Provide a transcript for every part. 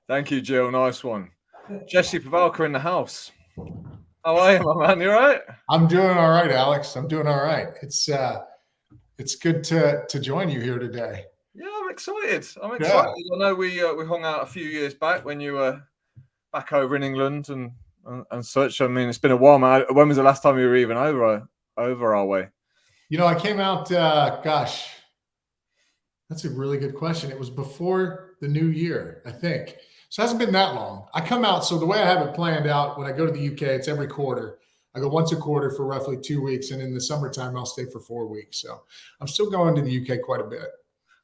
Thank you, Jill. Nice one. Jessie Pavelka in the house. How are you, my man? You all right? I'm doing all right, Alex. I'm doing all right. It's good to join you here today. Yeah, I'm excited. I'm Yeah. excited. I know we hung out a few years back when you were back over in England and such. I mean, it's been a while, man. When was the last time you were even over our way? I came out, gosh, that's a really good question. It was before the new year, I think. So it hasn't been that long. I come out, so the way I have it planned out, when I go to the UK, it's every quarter. I go once a quarter for roughly 2 weeks, and in the summertime, I'll stay for 4 weeks. So I'm still going to the UK quite a bit.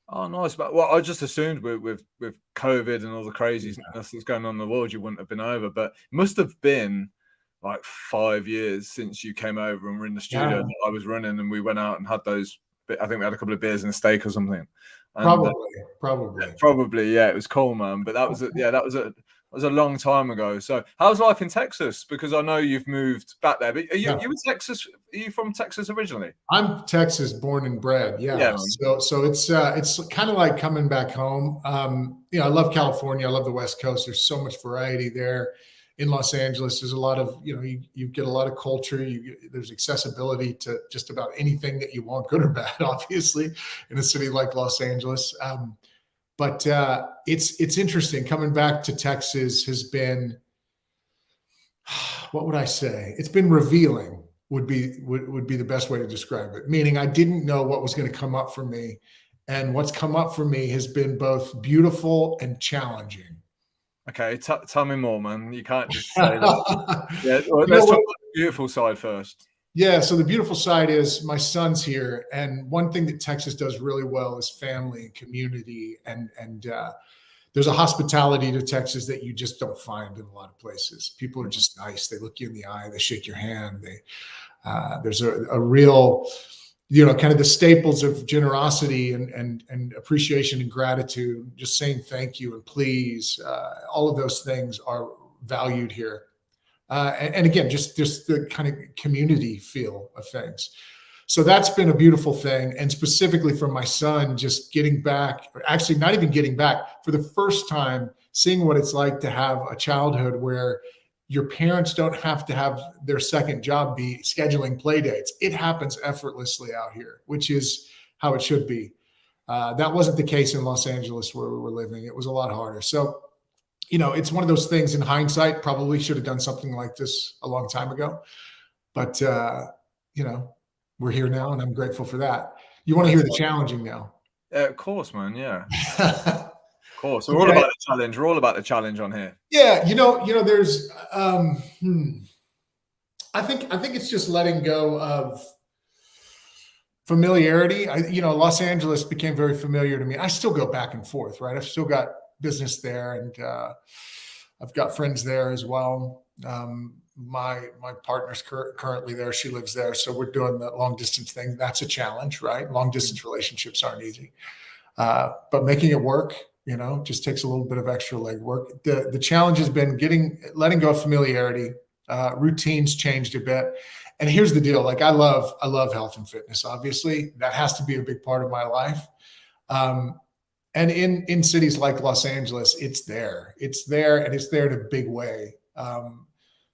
Oh, nice. But well, I just assumed with COVID and all the craziness that's going on in the world, you wouldn't have been over. But it must have been like 5 years since you came over and were in the studio Yeah. that I was running, and we went out and had those. I think we had a couple of beers and a steak or something. And, probably, yeah, it was cool, man. But that was a long time ago. So, how's life in Texas? Because I know you've moved back there. But are you in Texas? Are you from Texas originally? I'm Texas born and bred. Yeah. So it's kind of like coming back home. I love California. I love the West Coast. There's so much variety there. In Los Angeles, there's a lot of, you get a lot of culture. There's accessibility to just about anything that you want, good or bad, obviously, in a city like Los Angeles. But it's interesting. Coming back to Texas has been, what would I say? It's been revealing would be the best way to describe it. Meaning I didn't know what was going to come up for me. And what's come up for me has been both beautiful and challenging. Okay, tell me more, man. You can't just say that. Yeah, let's talk about the beautiful side first. Yeah, so the beautiful side is my son's here, and one thing that Texas does really well is family and community, and there's a hospitality to Texas that you just don't find in a lot of places. People are just nice. They look you in the eye. They shake your hand. There's a real, kind of the staples of generosity and appreciation and gratitude, just saying thank you and please. All of those things are valued here. And again, just the kind of community feel of things. So that's been a beautiful thing. And specifically for my son, just getting back, or actually not even getting back, for the first time, seeing what it's like to have a childhood where your parents don't have to have their second job be scheduling play dates. It happens effortlessly out here, which is how it should be. That wasn't the case in Los Angeles where we were living. It was a lot harder. So, it's one of those things in hindsight, probably should have done something like this a long time ago. But, we're here now, and I'm grateful for that. You want to hear the challenging now? Of course, man. Yeah. Of course. We're all about the challenge. We're all about the challenge on here. Yeah. There's, I think it's just letting go of familiarity. Los Angeles became very familiar to me. I still go back and forth, right? I've still got business there, and I've got friends there as well. My partner's currently there. She lives there. So we're doing the long distance thing. That's a challenge, right? Long distance relationships aren't easy. But making it work, just takes a little bit of extra legwork. The challenge has been letting go of familiarity. Routines changed a bit. And here's the deal. Like I love health and fitness, obviously. That has to be a big part of my life. And in cities like Los Angeles, it's there, and it's there in a big way.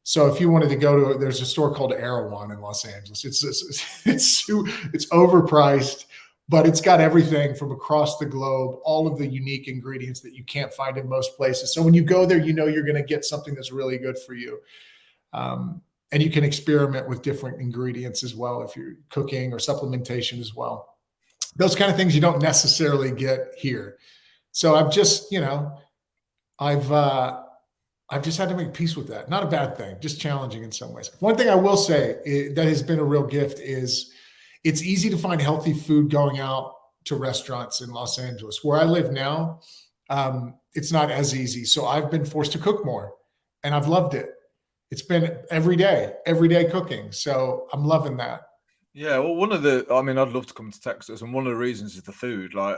So if you wanted to go to, there's a store called Erewhon in Los Angeles. It's overpriced, but it's got everything from across the globe, all of the unique ingredients that you can't find in most places. So when you go there, you're going to get something that's really good for you. And you can experiment with different ingredients as well if you're cooking or supplementation as well. Those kind of things you don't necessarily get here. So I've just, I've just had to make peace with that. Not a bad thing, just challenging in some ways. One thing I will say that has been a real gift is it's easy to find healthy food going out to restaurants in Los Angeles. Where I live now, it's not as easy. So I've been forced to cook more, and I've loved it. It's been every day cooking. So I'm loving that. Yeah, well, I'd love to come to Texas, and one of the reasons is the food. Like,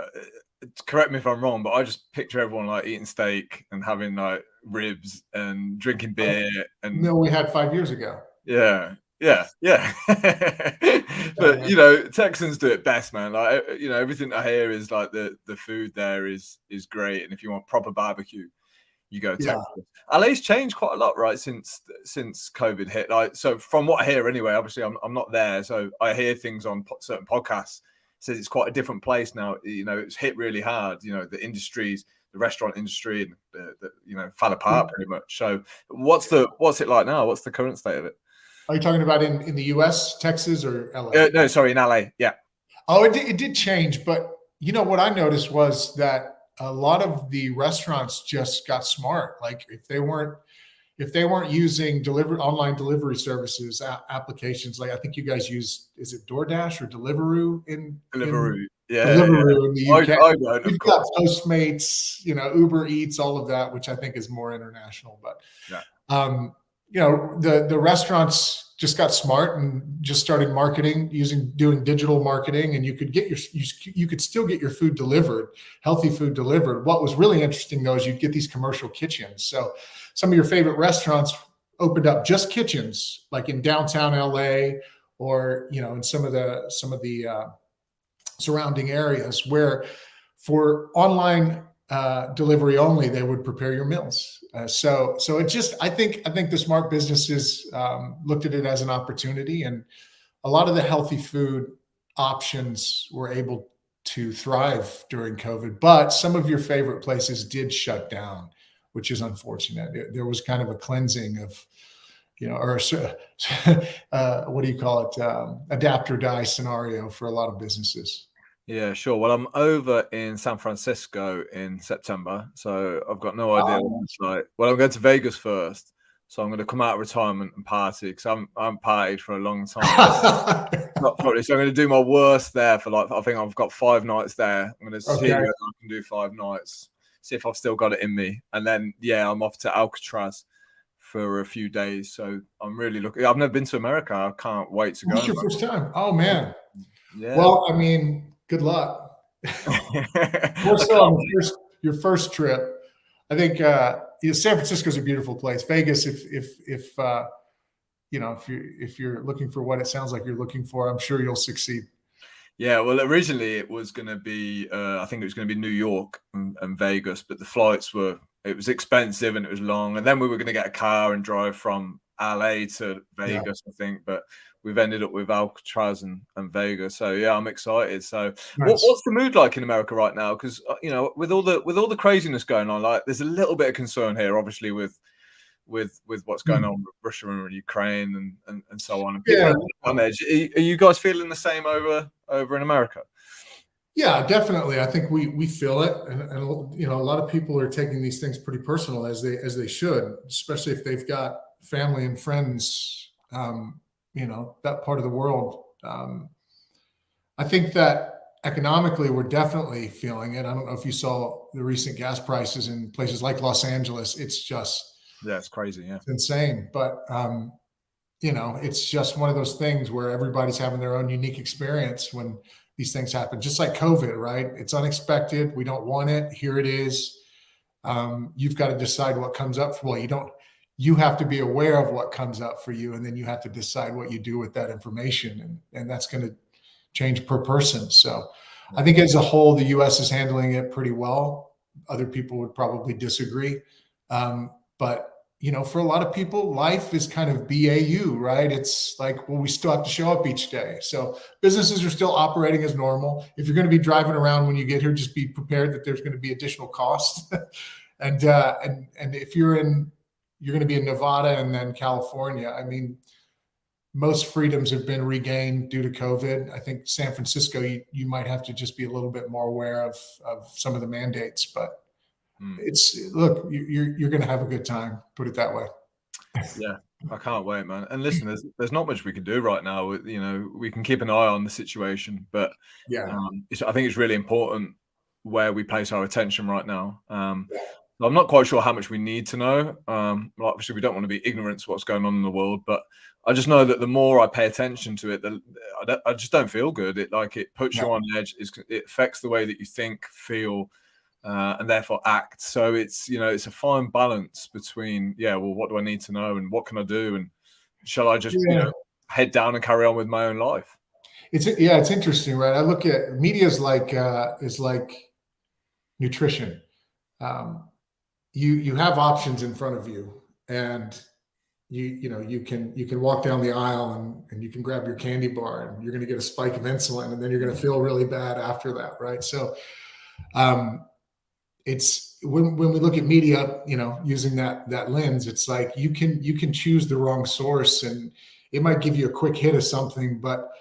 correct me if I'm wrong, but I just picture everyone like eating steak and having like ribs and drinking beer and meal we had 5 years ago. Yeah, Yeah. But Texans do it best, man. Like everything I hear is like the food there is great, and if you want proper barbecue, you go Texas. LA's changed quite a lot, right, since COVID hit. Like, so from what I hear, anyway. Obviously, I'm not there, so I hear things on certain podcasts. Says it's quite a different place now. It's hit really hard. The industries, the restaurant industry, and the fell apart pretty much. So, what's it like now? What's the current state of it? Are you talking about in the U.S., Texas, or LA? No, sorry, in LA. Yeah. Oh, it did change, but what I noticed was that a lot of the restaurants just got smart. Like if they weren't using online delivery services applications, like I think you guys use, is it DoorDash or Deliveroo in Deliveroo in the UK? I don't, We've got Postmates, Uber Eats, all of that, which I think is more international. But the restaurants just got smart and just started marketing, doing digital marketing, and you could still get your food delivered, healthy food delivered. What was really interesting though is you'd get these commercial kitchens. So some of your favorite restaurants opened up just kitchens, like in downtown LA or in some of the surrounding areas, where for online delivery only, they would prepare your meals. So it just, I think the smart businesses looked at it as an opportunity, and a lot of the healthy food options were able to thrive during COVID. But some of your favorite places did shut down, which is unfortunate. There was kind of a cleansing of, or what do you call it? Adapt or die scenario for a lot of businesses. Yeah, sure. Well, I'm over in San Francisco in September, so I've got no idea what it's like. Well, I'm going to Vegas first, so I'm going to come out of retirement and party because I'm partied for a long time. Not probably, so I'm going to do my worst there for I think I've got 5 nights there. I'm going to see whether I can do 5 nights, see if I've still got it in me, and then I'm off to Alcatraz for a few days. So I'm really looking. I've never been to America. I can't wait to go. It's your first time? Oh man. Yeah. Well, I mean, good luck. More so on your first trip. I think San Francisco is a beautiful place. Vegas, if you're looking for what it sounds like you're looking for, I'm sure you'll succeed. Yeah, well, originally it was going to be, I think it was going to be New York and Vegas, but the flights it was expensive and it was long. And then we were going to get a car and drive from LA to Vegas, I think, but we've ended up with Alcatraz and Vegas. So yeah, I'm excited. So nice. What's the mood like in America right now? Because with all the craziness going on, like there's a little bit of concern here, obviously with what's going on with Russia and Ukraine and so on. And people are on edge. Are you guys feeling the same over in America? Yeah, definitely. I think we feel it, and a lot of people are taking these things pretty personal, as they should, especially if they've got family and friends, that part of the world. I think that economically, we're definitely feeling it. I don't know if you saw the recent gas prices in places like Los Angeles. It's just it's crazy. Yeah, it's insane. But it's just one of those things where everybody's having their own unique experience when these things happen, just like COVID, right? It's unexpected. We don't want it. Here it is. You've got to decide what comes up. You have to be aware of what comes up for you, and then you have to decide what you do with that information. And that's going to change per person. So I think as a whole, the US is handling it pretty well. Other people would probably disagree. But for a lot of people, life is kind of BAU, right? It's like, well, we still have to show up each day. So businesses are still operating as normal. If you're going to be driving around when you get here, just be prepared that there's going to be additional costs. and if you're going to be in Nevada and then California, I mean, most freedoms have been regained due to COVID. I think San Francisco, you might have to just be a little bit more aware of some of the mandates, but look, you're going to have a good time, put it that way. Yeah, I can't wait, man. And listen, there's not much we can do right now. We can keep an eye on the situation, but I think it's really important where we place our attention right now. I'm not quite sure how much we need to know. Obviously, we don't want to be ignorant to what's going on in the world, but I just know that the more I pay attention to it, I just don't feel good. It puts you on edge. It affects the way that you think, feel, and therefore act. So it's a fine balance between, well, what do I need to know and what can I do? And shall I just, head down and carry on with my own life. It's interesting, right? I look at media is like nutrition. You have options in front of you, and you can walk down the aisle and you can grab your candy bar and you're going to get a spike of insulin, and then you're going to feel really bad after that, right? So it's when we look at media, using that lens, it's like you can choose the wrong source and it might give you a quick hit of something, but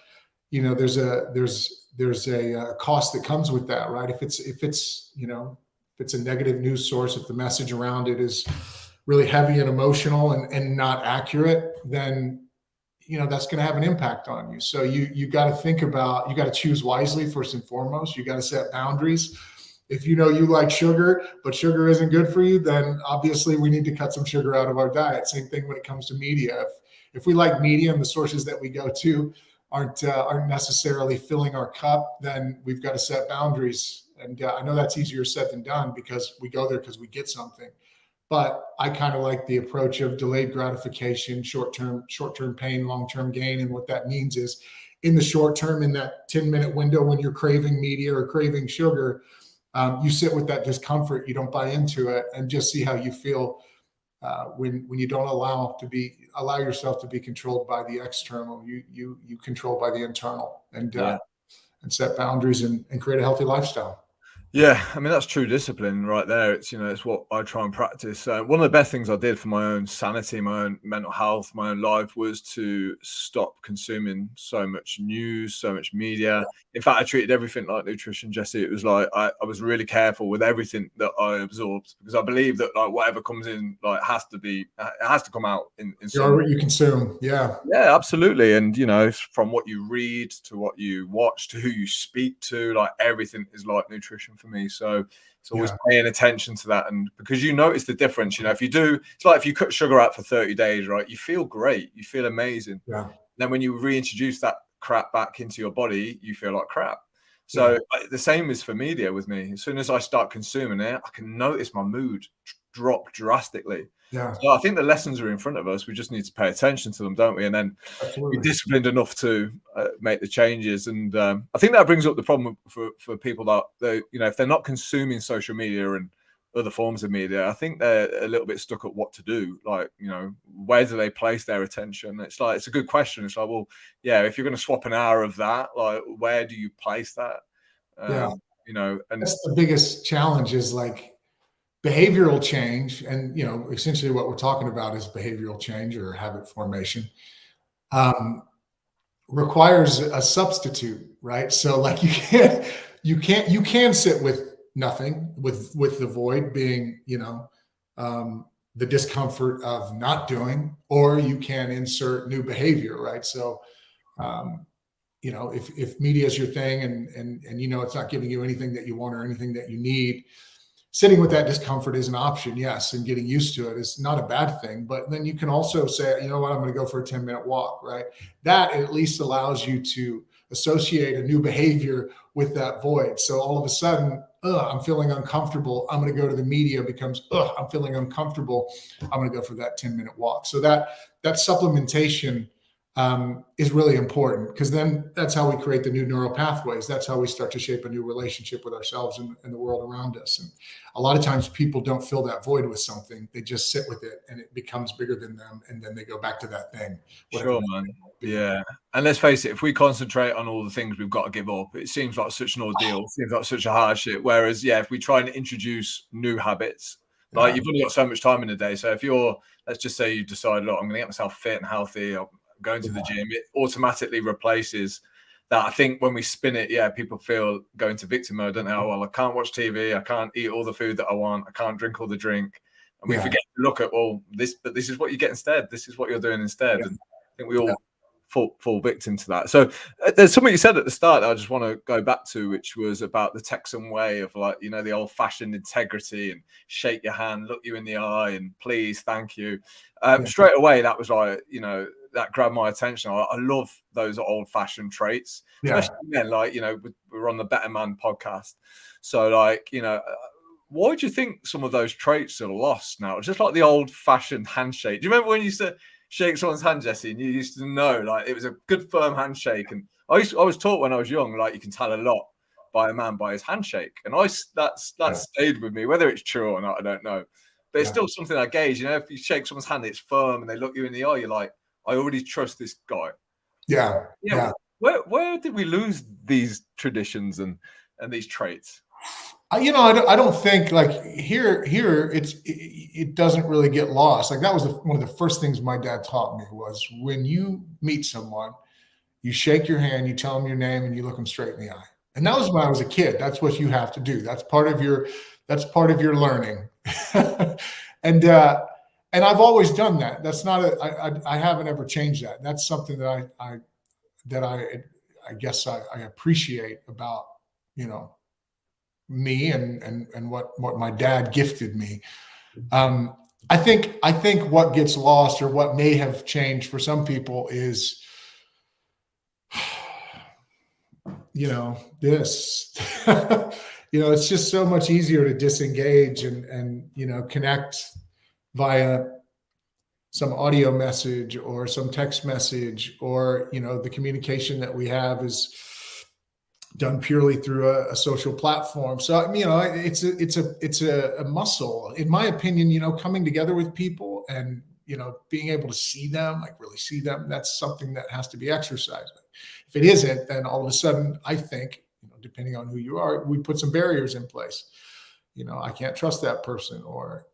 there's a cost that comes with that, right? If it's a negative news source, if the message around it is really heavy and emotional and not accurate, then that's going to have an impact on you. So you got to think about, you got to choose wisely first and foremost. You got to set boundaries. If you like sugar, but sugar isn't good for you, then obviously we need to cut some sugar out of our diet. Same thing when it comes to media. If we like media and the sources that we go to aren't necessarily filling our cup, then we've got to set boundaries. And I know that's easier said than done because we go there because we get something. But I kind of like the approach of delayed gratification, short-term pain, long-term gain. And what that means is in the short term, in that 10-minute window when you're craving media or craving sugar, you sit with that discomfort, you don't buy into it, and just see how you feel when you don't allow yourself to be controlled by the external. You control by the internal, and set boundaries and create a healthy lifestyle. Yeah, I mean, that's true discipline right there. It's what I try and practice. One of the best things I did for my own sanity, my own mental health, my own life was to stop consuming so much news, so much media. In fact, I treated everything like nutrition, Jesse. It was like I was really careful with everything that I absorbed, because I believe that whatever comes in it has to come out in some what you consume. Yeah, absolutely. And from what you read to what you watch to who you speak to, everything is like nutrition for me. So it's always paying attention to that, and because you notice the difference. It's like if you cut sugar out for 30 days, right, you feel great, you feel amazing. Then when you reintroduce that crap back into your body, you feel like crap. So the same is for media with me. As soon as I start consuming it, I can notice my mood drop drastically. So I think the lessons are in front of us. We just need to pay attention to them, don't we? And then be disciplined enough to make the changes. And I think that brings up the problem for people that if they're not consuming social media and other forms of media, I think they're a little bit stuck at what to do. Where do they place their attention? It's a good question. It's like, well, if you're going to swap an hour of that, where do you place that? And that's the biggest challenge is behavioral change. And, essentially what we're talking about is behavioral change or habit formation, requires a substitute, right? So you can sit with nothing, with the void being, the discomfort of not doing, or you can insert new behavior, right? So, if media is your thing and it's not giving you anything that you want or anything that you need, sitting with that discomfort is an option, yes, and getting used to it is not a bad thing. But then you can also say, you know what, I'm going to go for a 10-minute walk, right? That at least allows you to associate a new behavior with that void. So all of a sudden, I'm feeling uncomfortable, I'm going to go to the media, becomes, I'm feeling uncomfortable, I'm going to go for that 10-minute walk. So that supplementation is really important, because then that's how we create the new neural pathways. That's how we start to shape a new relationship with ourselves and the world around us. And a lot of times people don't fill that void with something. They just sit with it and it becomes bigger than them. And then they go back to that thing. Sure, man. Yeah. And let's face it, if we concentrate on all the things we've got to give up, it seems like such an ordeal. It seems like such a hardship. Whereas, if we try and introduce new habits, you've only got so much time in the day. So if let's just say you decide, look, I'm going to get myself fit and healthy, going to the gym, it automatically replaces that. I think when we spin it, people feel go into victim mode, don't they? Oh, well, I can't watch TV, I can't eat all the food that I want, I can't drink all the drink, and we forget to look at this is what you get instead. This is what you're doing instead. And I think we all fall victim to that. So there's something you said at the start that I just want to go back to, which was about the Texan way of the old-fashioned integrity and shake your hand, look you in the eye, and please, thank you. Straight away, that was that grabbed my attention. I love those old-fashioned traits, especially then. We're on the Better Man podcast, so why do you think some of those traits are lost now? Just like the old-fashioned handshake. Do you remember when you used to shake someone's hand, Jesse, and you used to know, like, it was a good firm handshake. And I was taught when I was young, like, you can tell a lot by a man by his handshake, and that stayed with me. Whether it's true or not, I don't know, but it's still something I gauge. You know, if you shake someone's hand, it's firm, and they look you in the eye, you're like, I already trust this guy. Yeah. Where did we lose these traditions and these traits? I don't think, like, here it doesn't really get lost. Like, that was one of the first things my dad taught me was, when you meet someone, you shake your hand, you tell them your name, and you look them straight in the eye. And that was when I was a kid. That's what you have to do. That's part of your learning. And I've always done that. That's not I haven't ever changed that. That's something that I guess I appreciate about, me and what my dad gifted me. I think what gets lost, or what may have changed for some people, is, this, it's just so much easier to disengage and connect via some audio message or some text message, or, the communication that we have is done purely through a social platform. So, it's a muscle, in my opinion, coming together with people and, being able to see them, like really see them. That's something that has to be exercised. If it isn't, then all of a sudden, I think, depending on who you are, we put some barriers in place. I can't trust that person, or,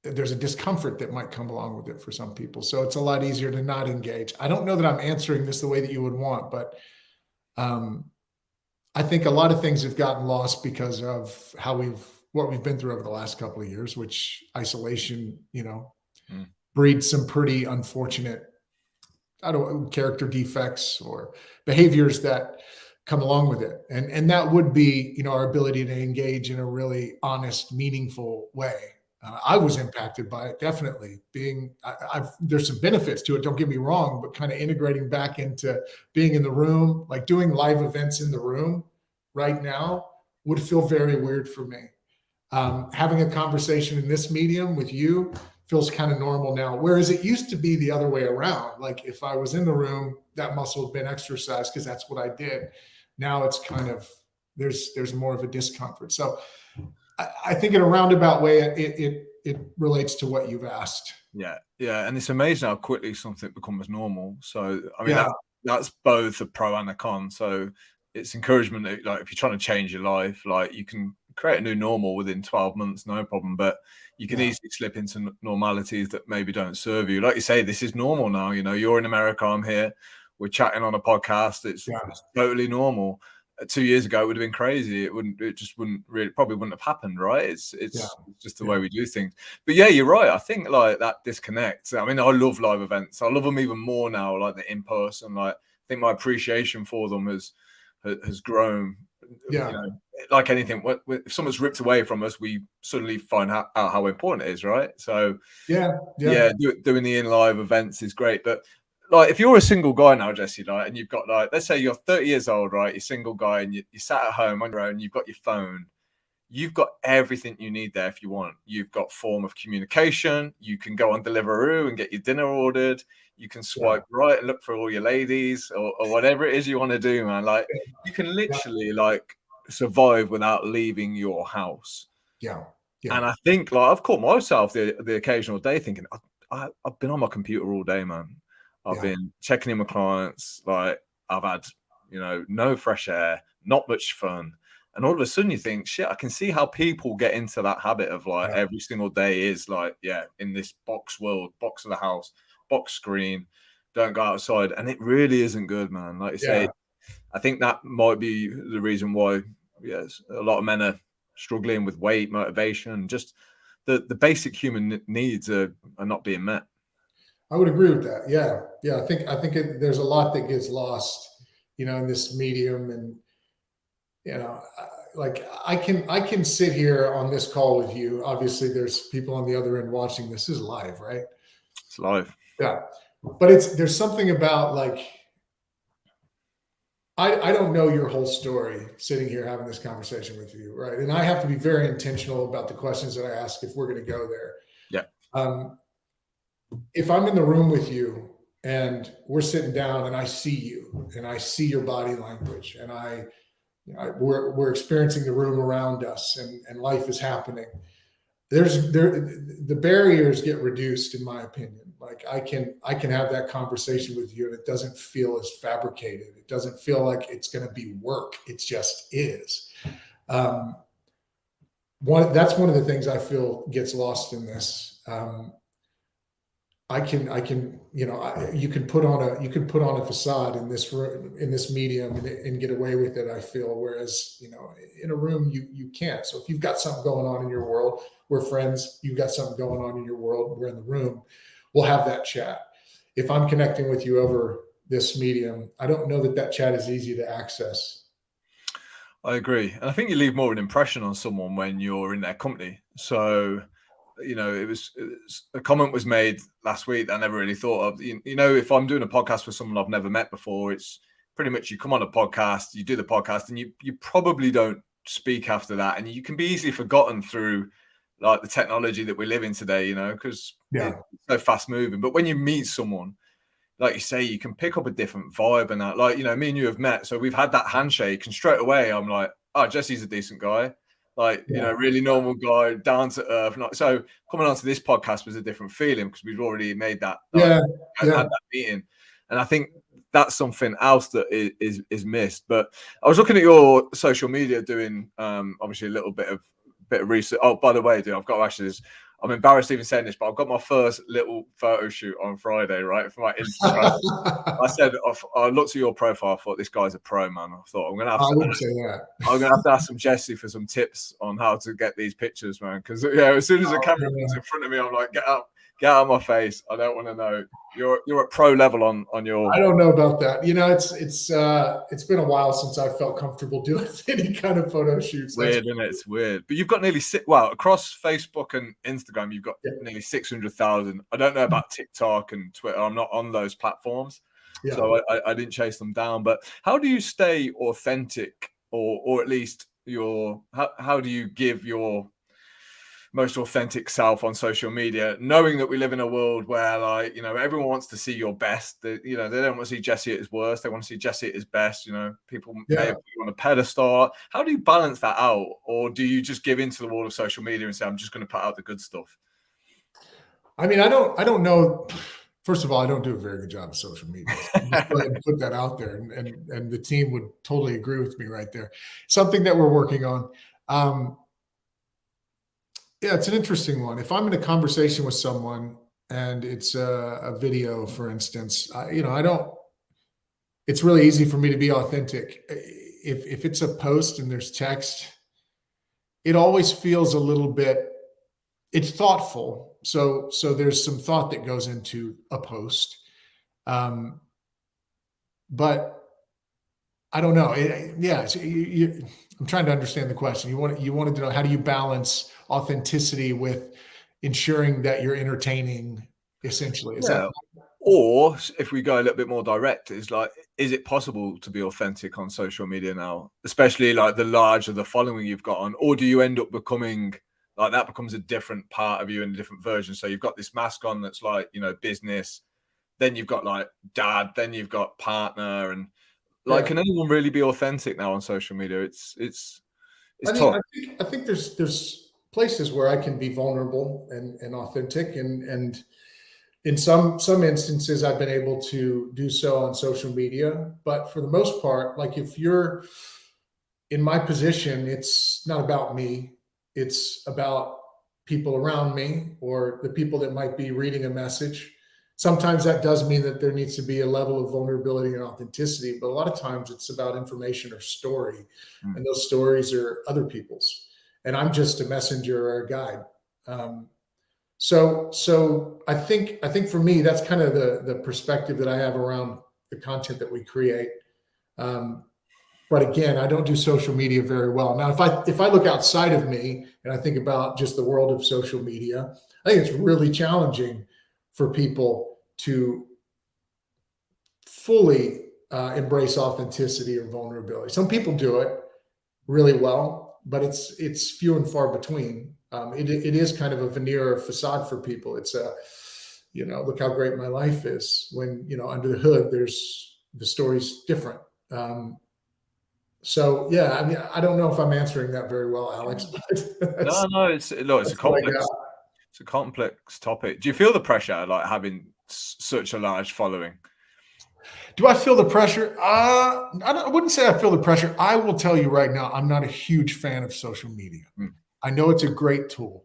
there's a discomfort that might come along with it for some people. So it's a lot easier to not engage. I don't know that I'm answering this the way that you would want, but I think a lot of things have gotten lost because of what we've been through over the last couple of years, which isolation, breeds some pretty unfortunate, character defects or behaviors that come along with it. And that would be, our ability to engage in a really honest, meaningful way. I was impacted by it, definitely. There's some benefits to it, don't get me wrong, but kind of integrating back into being in the room, like doing live events in the room right now would feel very weird for me. Having a conversation in this medium with you feels kind of normal now, whereas it used to be the other way around. Like, if I was in the room, that muscle had been exercised because that's what I did. Now it's kind of, there's more of a discomfort. So I think in a roundabout way, it relates to what you've asked. Yeah. And it's amazing how quickly something becomes normal. So, I mean, that's both a pro and a con. So it's encouragement that, like, if you're trying to change your life, like, you can create a new normal within 12 months, no problem. But you can easily slip into normalities that maybe don't serve you. Like you say, this is normal now. You're in America, I'm here. We're chatting on a podcast. It's totally normal. 2 years ago, it would have been crazy. It just wouldn't have happened, right? It's just the way we do things. But yeah, you're right. I think, like, that disconnect. I mean, I love live events. I love them even more now, like the in person. Like, I think my appreciation for them has grown. Like anything, if someone's ripped away from us, we suddenly find out how important it is, right? So doing the in live events is great. But, like, if you're a single guy now, Jesse, like, and you've got, like, let's say you're 30 years old, right? You're a single guy, and you sat at home on your own, you've got your phone, you've got everything you need there if you want. You've got form of communication. You can go on Deliveroo and get your dinner ordered. You can swipe right and look for all your ladies or whatever it is you want to do, man. Like, you can literally, like, survive without leaving your house. Yeah. And I think, like, I've caught myself the occasional day thinking, I've been on my computer all day, man. I've been checking in with clients. Like, I've had, no fresh air, not much fun. And all of a sudden you think, shit, I can see how people get into that habit of, like, every single day is like, in this box world, box of the house, box screen, don't go outside. And it really isn't good, man. Like you say, I think that might be the reason why, a lot of men are struggling with weight, motivation, just the basic human needs are not being met. I would agree with that. Yeah. I think there's a lot that gets lost, in this medium, and like, I can sit here on this call with you. Obviously, there's people on the other end watching. This is live, right? It's live. Yeah, but there's something about, like, I don't know your whole story sitting here having this conversation with you, right? And I have to be very intentional about the questions that I ask if we're going to go there. If I'm in the room with you and we're sitting down and I see you and I see your body language and we're experiencing the room around us and life is happening, the barriers get reduced, in my opinion. Like I can have that conversation with you and it doesn't feel as fabricated. It doesn't feel like it's going to be work. It just is. That's one of the things I feel gets lost in this. You can put on a facade in this room, in this medium, and get away with it, I feel. Whereas, in a room, you can't. So if you've got something going on in your world, we're friends. You've got something going on in your world, we're in the room. We'll have that chat. If I'm connecting with you over this medium, I don't know that chat is easy to access. I agree. And I think you leave more of an impression on someone when you're in their company. So, a comment was made last week that I never really thought of. If I'm doing a podcast with someone I've never met before, it's pretty much you come on a podcast, you do the podcast, and you probably don't speak after that. And you can be easily forgotten through like the technology that we live in today, because it's so fast moving. But when you meet someone, like you say, you can pick up a different vibe and that. Like, me and you have met, so we've had that handshake, and straight away I'm like, oh, Jesse's a decent guy. Like, really normal guy, down to earth. So coming onto this podcast was a different feeling because we've already made that. Had that meeting. And I think that's something else that is missed. But I was looking at your social media, doing obviously a little bit of research. Oh, by the way, dude, I've got to actually I'm embarrassed even saying this, but I've got my first little photo shoot on Friday, right, for my Instagram. I looked at your profile, I thought this guy's a pro, man. I thought I'm gonna have to ask some Jessie for some tips on how to get these pictures, man. Because as soon as the camera was in front of me, I'm like, get out of my face. I don't want to know. You're at pro level on your. I don't know about that. It's been a while since I felt comfortable doing any kind of photo shoots. Weird, isn't it? It's weird. But you've got nearly across Facebook and Instagram, you've got nearly 600,000. I don't know about TikTok and Twitter. I'm not on those platforms, so I didn't chase them down. But how do you stay authentic, or at least how do you give your most authentic self on social media, knowing that we live in a world where, like, everyone wants to see your best. They don't want to see Jessie at his worst. They want to see Jessie at his best. People may put you on a pedestal. How do you balance that out? Or do you just give into the world of social media and say, I'm just going to put out the good stuff? I mean, I don't know. First of all, I don't do a very good job of social media. So I'm just going to put that out there, and the team would totally agree with me right there. Something that we're working on. Yeah, it's an interesting one. If I'm in a conversation with someone and it's a video, for instance, it's really easy for me to be authentic. If it's a post and there's text, it always feels a little bit, it's thoughtful. So there's some thought that goes into a post. But I don't know. I'm trying to understand the question. You wanted to know, how do you balance authenticity with ensuring that you're entertaining, essentially? Or if we go a little bit more direct, is it possible to be authentic on social media now, especially like the larger the following you've got on? Or do you end up becoming like that becomes a different part of you in a different version? So you've got this mask on that's like, business, then you've got like dad, then you've got partner, and can anyone really be authentic now on social media? It's tough. I think there's places where I can be vulnerable and authentic, and in some instances I've been able to do so on social media. But for the most part, like if you're in my position, it's not about me. It's about people around me or the people that might be reading a message. Sometimes that does mean that there needs to be a level of vulnerability and authenticity, but a lot of times it's about information or story, and those stories are other people's, and I'm just a messenger or a guide. So I think for me, that's kind of the perspective that I have around the content that we create. But again, I don't do social media very well. Now, if I look outside of me and I think about just the world of social media, I think it's really challenging for people to fully embrace authenticity or vulnerability. Some people do it really well, but it's few and far between. It is kind of a veneer or facade for people. It's a, look how great my life is, when, under the hood, the story's different. So yeah, I mean, I don't know if I'm answering that very well, Alex, but no, it's a complex topic. Do you feel the pressure, like having such a large following? Do I feel the pressure? I wouldn't say I feel the pressure. I will tell you right now, I'm not a huge fan of social media. I know it's a great tool.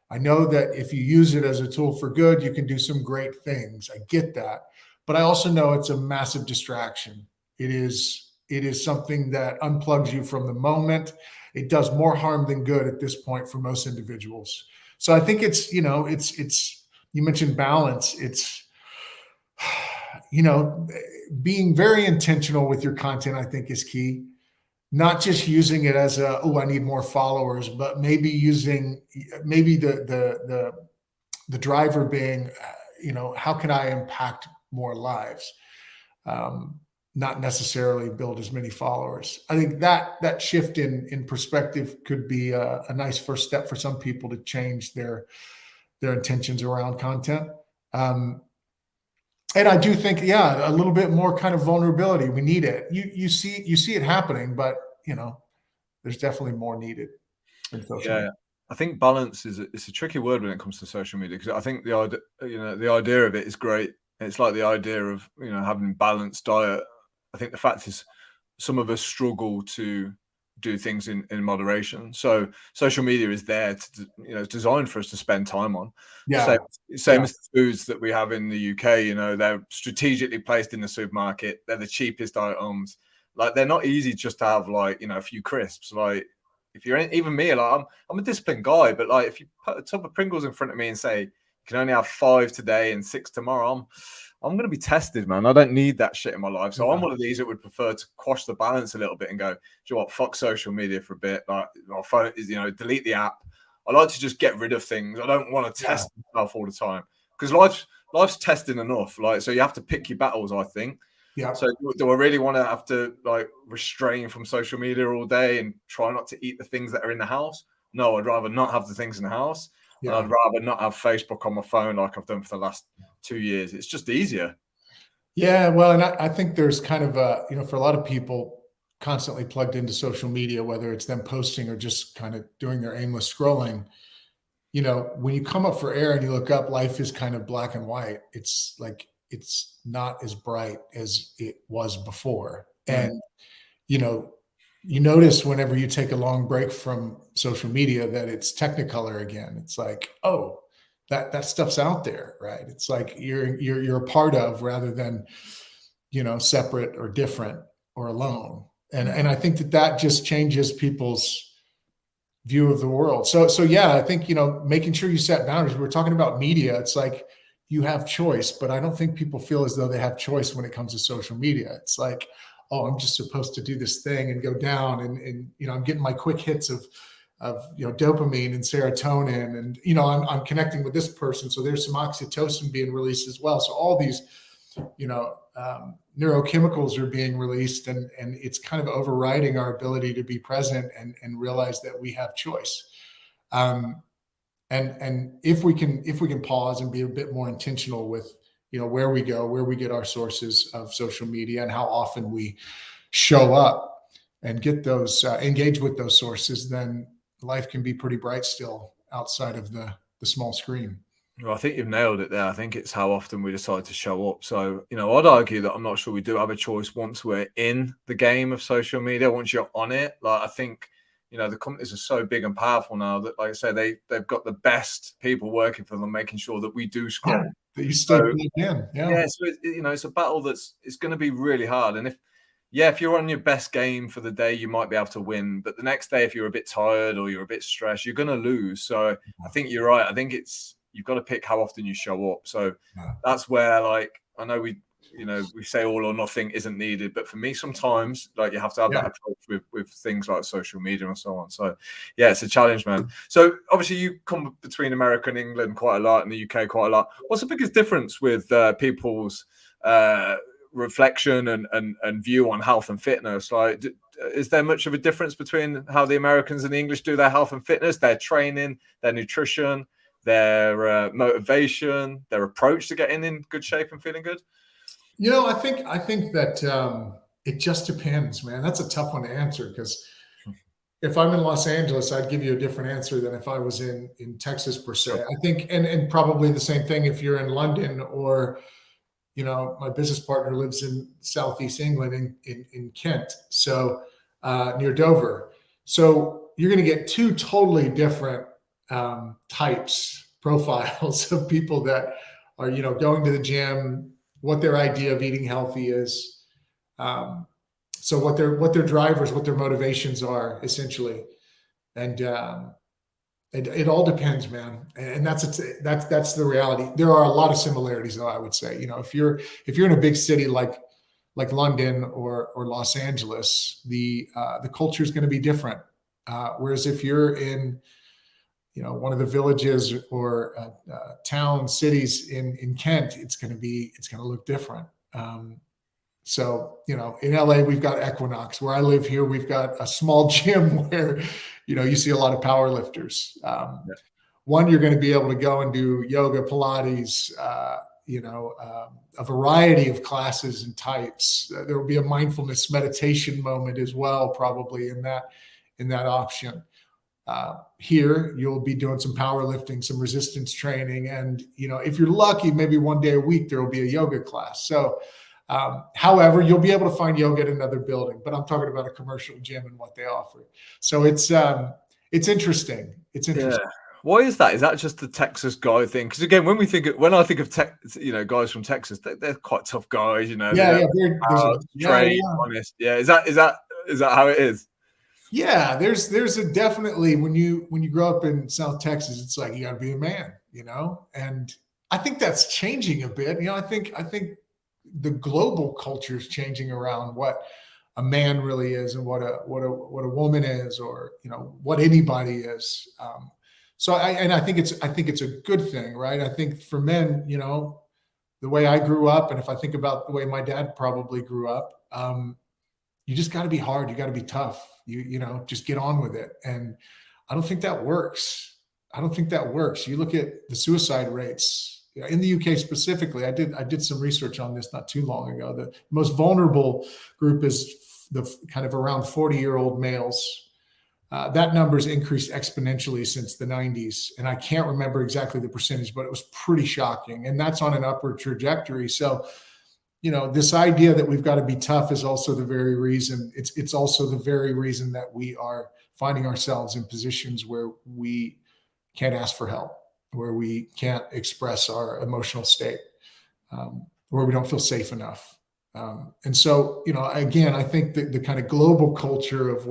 I know that if you use it as a tool for good, you can do some great things. I get that. But I also know it's a massive distraction. It is something that unplugs you from the moment. It does more harm than good at this point for most individuals. So I think it's, you mentioned balance. It's, being very intentional with your content, I think, is key. Not just using it as I need more followers, but maybe the driver being, how can I impact more lives? Not necessarily build as many followers. I think that shift in perspective could be a nice first step for some people to change their intentions around content. And I do think, a little bit more kind of vulnerability. We need it. You see it happening, but there's definitely more needed in social media. I think balance it's a tricky word when it comes to social media, because I think the idea of it is great. It's like the idea of having balanced diet. I think the fact is, some of us struggle to do things in moderation. So social media is there to, designed for us to spend time on. Same as the foods that we have in the UK. They're strategically placed in the supermarket. They're the cheapest items. Like, they're not easy just to have, like, a few crisps. Like, if you're even me, like, I'm a disciplined guy, but like, if you put a tub of Pringles in front of me and say you can only have 5 today and 6 tomorrow, I'm going to be tested, man. I don't need that shit in my life. So I'm one of these that would prefer to quash the balance a little bit and go, do you know what? Fuck social media for a bit. Like, my phone is, delete the app. I like to just get rid of things. I don't want to test myself all the time, because life's testing enough. Like, so you have to pick your battles, I think. Yeah. So do I really want to have to, like, restrain from social media all day and try not to eat the things that are in the house? No, I'd rather not have the things in the house. Yeah. And I'd rather not have Facebook on my phone like I've done for the last 2 years. It's just easier. Yeah, well, and I think there's kind of for a lot of people constantly plugged into social media, whether it's them posting or just kind of doing their aimless scrolling. When you come up for air and you look up, life is kind of black and white. It's like, it's not as bright as it was before. And, you notice whenever you take a long break from social media that it's Technicolor again. It's like, oh, that stuff's out there, right? It's like you're a part of, rather than, separate or different or alone. And I think that just changes people's view of the world. So yeah, I think, making sure you set boundaries. We're talking about media. It's like, you have choice, but I don't think people feel as though they have choice when it comes to social media. It's like, oh, I'm just supposed to do this thing and go down, and I'm getting my quick hits of dopamine and serotonin, and I'm connecting with this person, so there's some oxytocin being released as well. So all these neurochemicals are being released, and it's kind of overriding our ability to be present and realize that we have choice. And if we can pause and be a bit more intentional with where we go, where we get our sources of social media, and how often we show up and get those engage with those sources, then life can be pretty bright still outside of the small screen. Well, I think you've nailed it there. I think it's how often we decide to show up. So, I'd argue that I'm not sure we do have a choice once we're in the game of social media. Once you're on it, like, I think, the companies are so big and powerful now that, like I say, they've got the best people working for them, making sure that we do scroll. That you still can. Yeah. So it's a battle it's going to be really hard. And if you're on your best game for the day, you might be able to win. But the next day, if you're a bit tired or you're a bit stressed, you're going to lose. So I think you're right. I think you've got to pick how often you show up. So that's where, like, I know we say all or nothing isn't needed, but for me, sometimes, like, you have to have that approach with things like social media and so on. So yeah, it's a challenge, man. So obviously you come between America and England quite a lot, and the UK quite a lot. What's the biggest difference with people's reflection and view on health and fitness? Like, Is there much of a difference between how the Americans and the English do their health and fitness, their training, their nutrition, their motivation, their approach to getting in good shape and feeling good? I think that it just depends, man. That's a tough one to answer, because if I'm in Los Angeles, I'd give you a different answer than if I was in Texas per se. Sure. I think, and probably the same thing if you're in London, or my business partner lives in Southeast England in Kent, so near Dover. So you're going to get two totally different profiles of people that are, going to the gym, what their idea of eating healthy is. So what their drivers, what their motivations are, essentially. And it all depends, man. And that's the reality. There are a lot of similarities, though, I would say. If you're in a big city like London or Los Angeles, the culture is going to be different. Whereas if you're in one of the villages or town cities in Kent, it's going to look different. So, in LA, we've got Equinox. Where I live here, we've got a small gym where, you see a lot of power lifters. One, you're going to be able to go and do yoga, Pilates, a variety of classes and types. There will be a mindfulness meditation moment as well, probably in that option. Here, you'll be doing some powerlifting, some resistance training. And, if you're lucky, maybe one day a week, there will be a yoga class. So, however, you'll be able to find yoga at another building, but I'm talking about a commercial gym and what they offer. So it's interesting. It's interesting. Yeah. Why is that? Is that just the Texas guy thing? Because again, when I think of guys from Texas, they're quite tough guys. Honest. Yeah. Is that how it is? Yeah. There's a definitely, when you grow up in South Texas, it's like you got to be a man, and I think that's changing a bit. I think the global culture is changing around what a man really is and what a woman is, or what anybody is. So I think it's a good thing, right? I think for men, the way I grew up, and if I think about the way my dad probably grew up, you just got to be hard. You got to be tough. You just get on with it. And I don't think that works. You look at the suicide rates in the UK specifically. I did some research on this not too long ago. The most vulnerable group is the kind of around 40-year-old males. That number's increased exponentially since the 90s. And I can't remember exactly the percentage, but it was pretty shocking. And that's on an upward trajectory. So, this idea that we've got to be tough is also the very reason, it's also the very reason that we are finding ourselves in positions where we can't ask for help, where we can't express our emotional state, where we don't feel safe enough. And so, again, I think that the kind of global culture of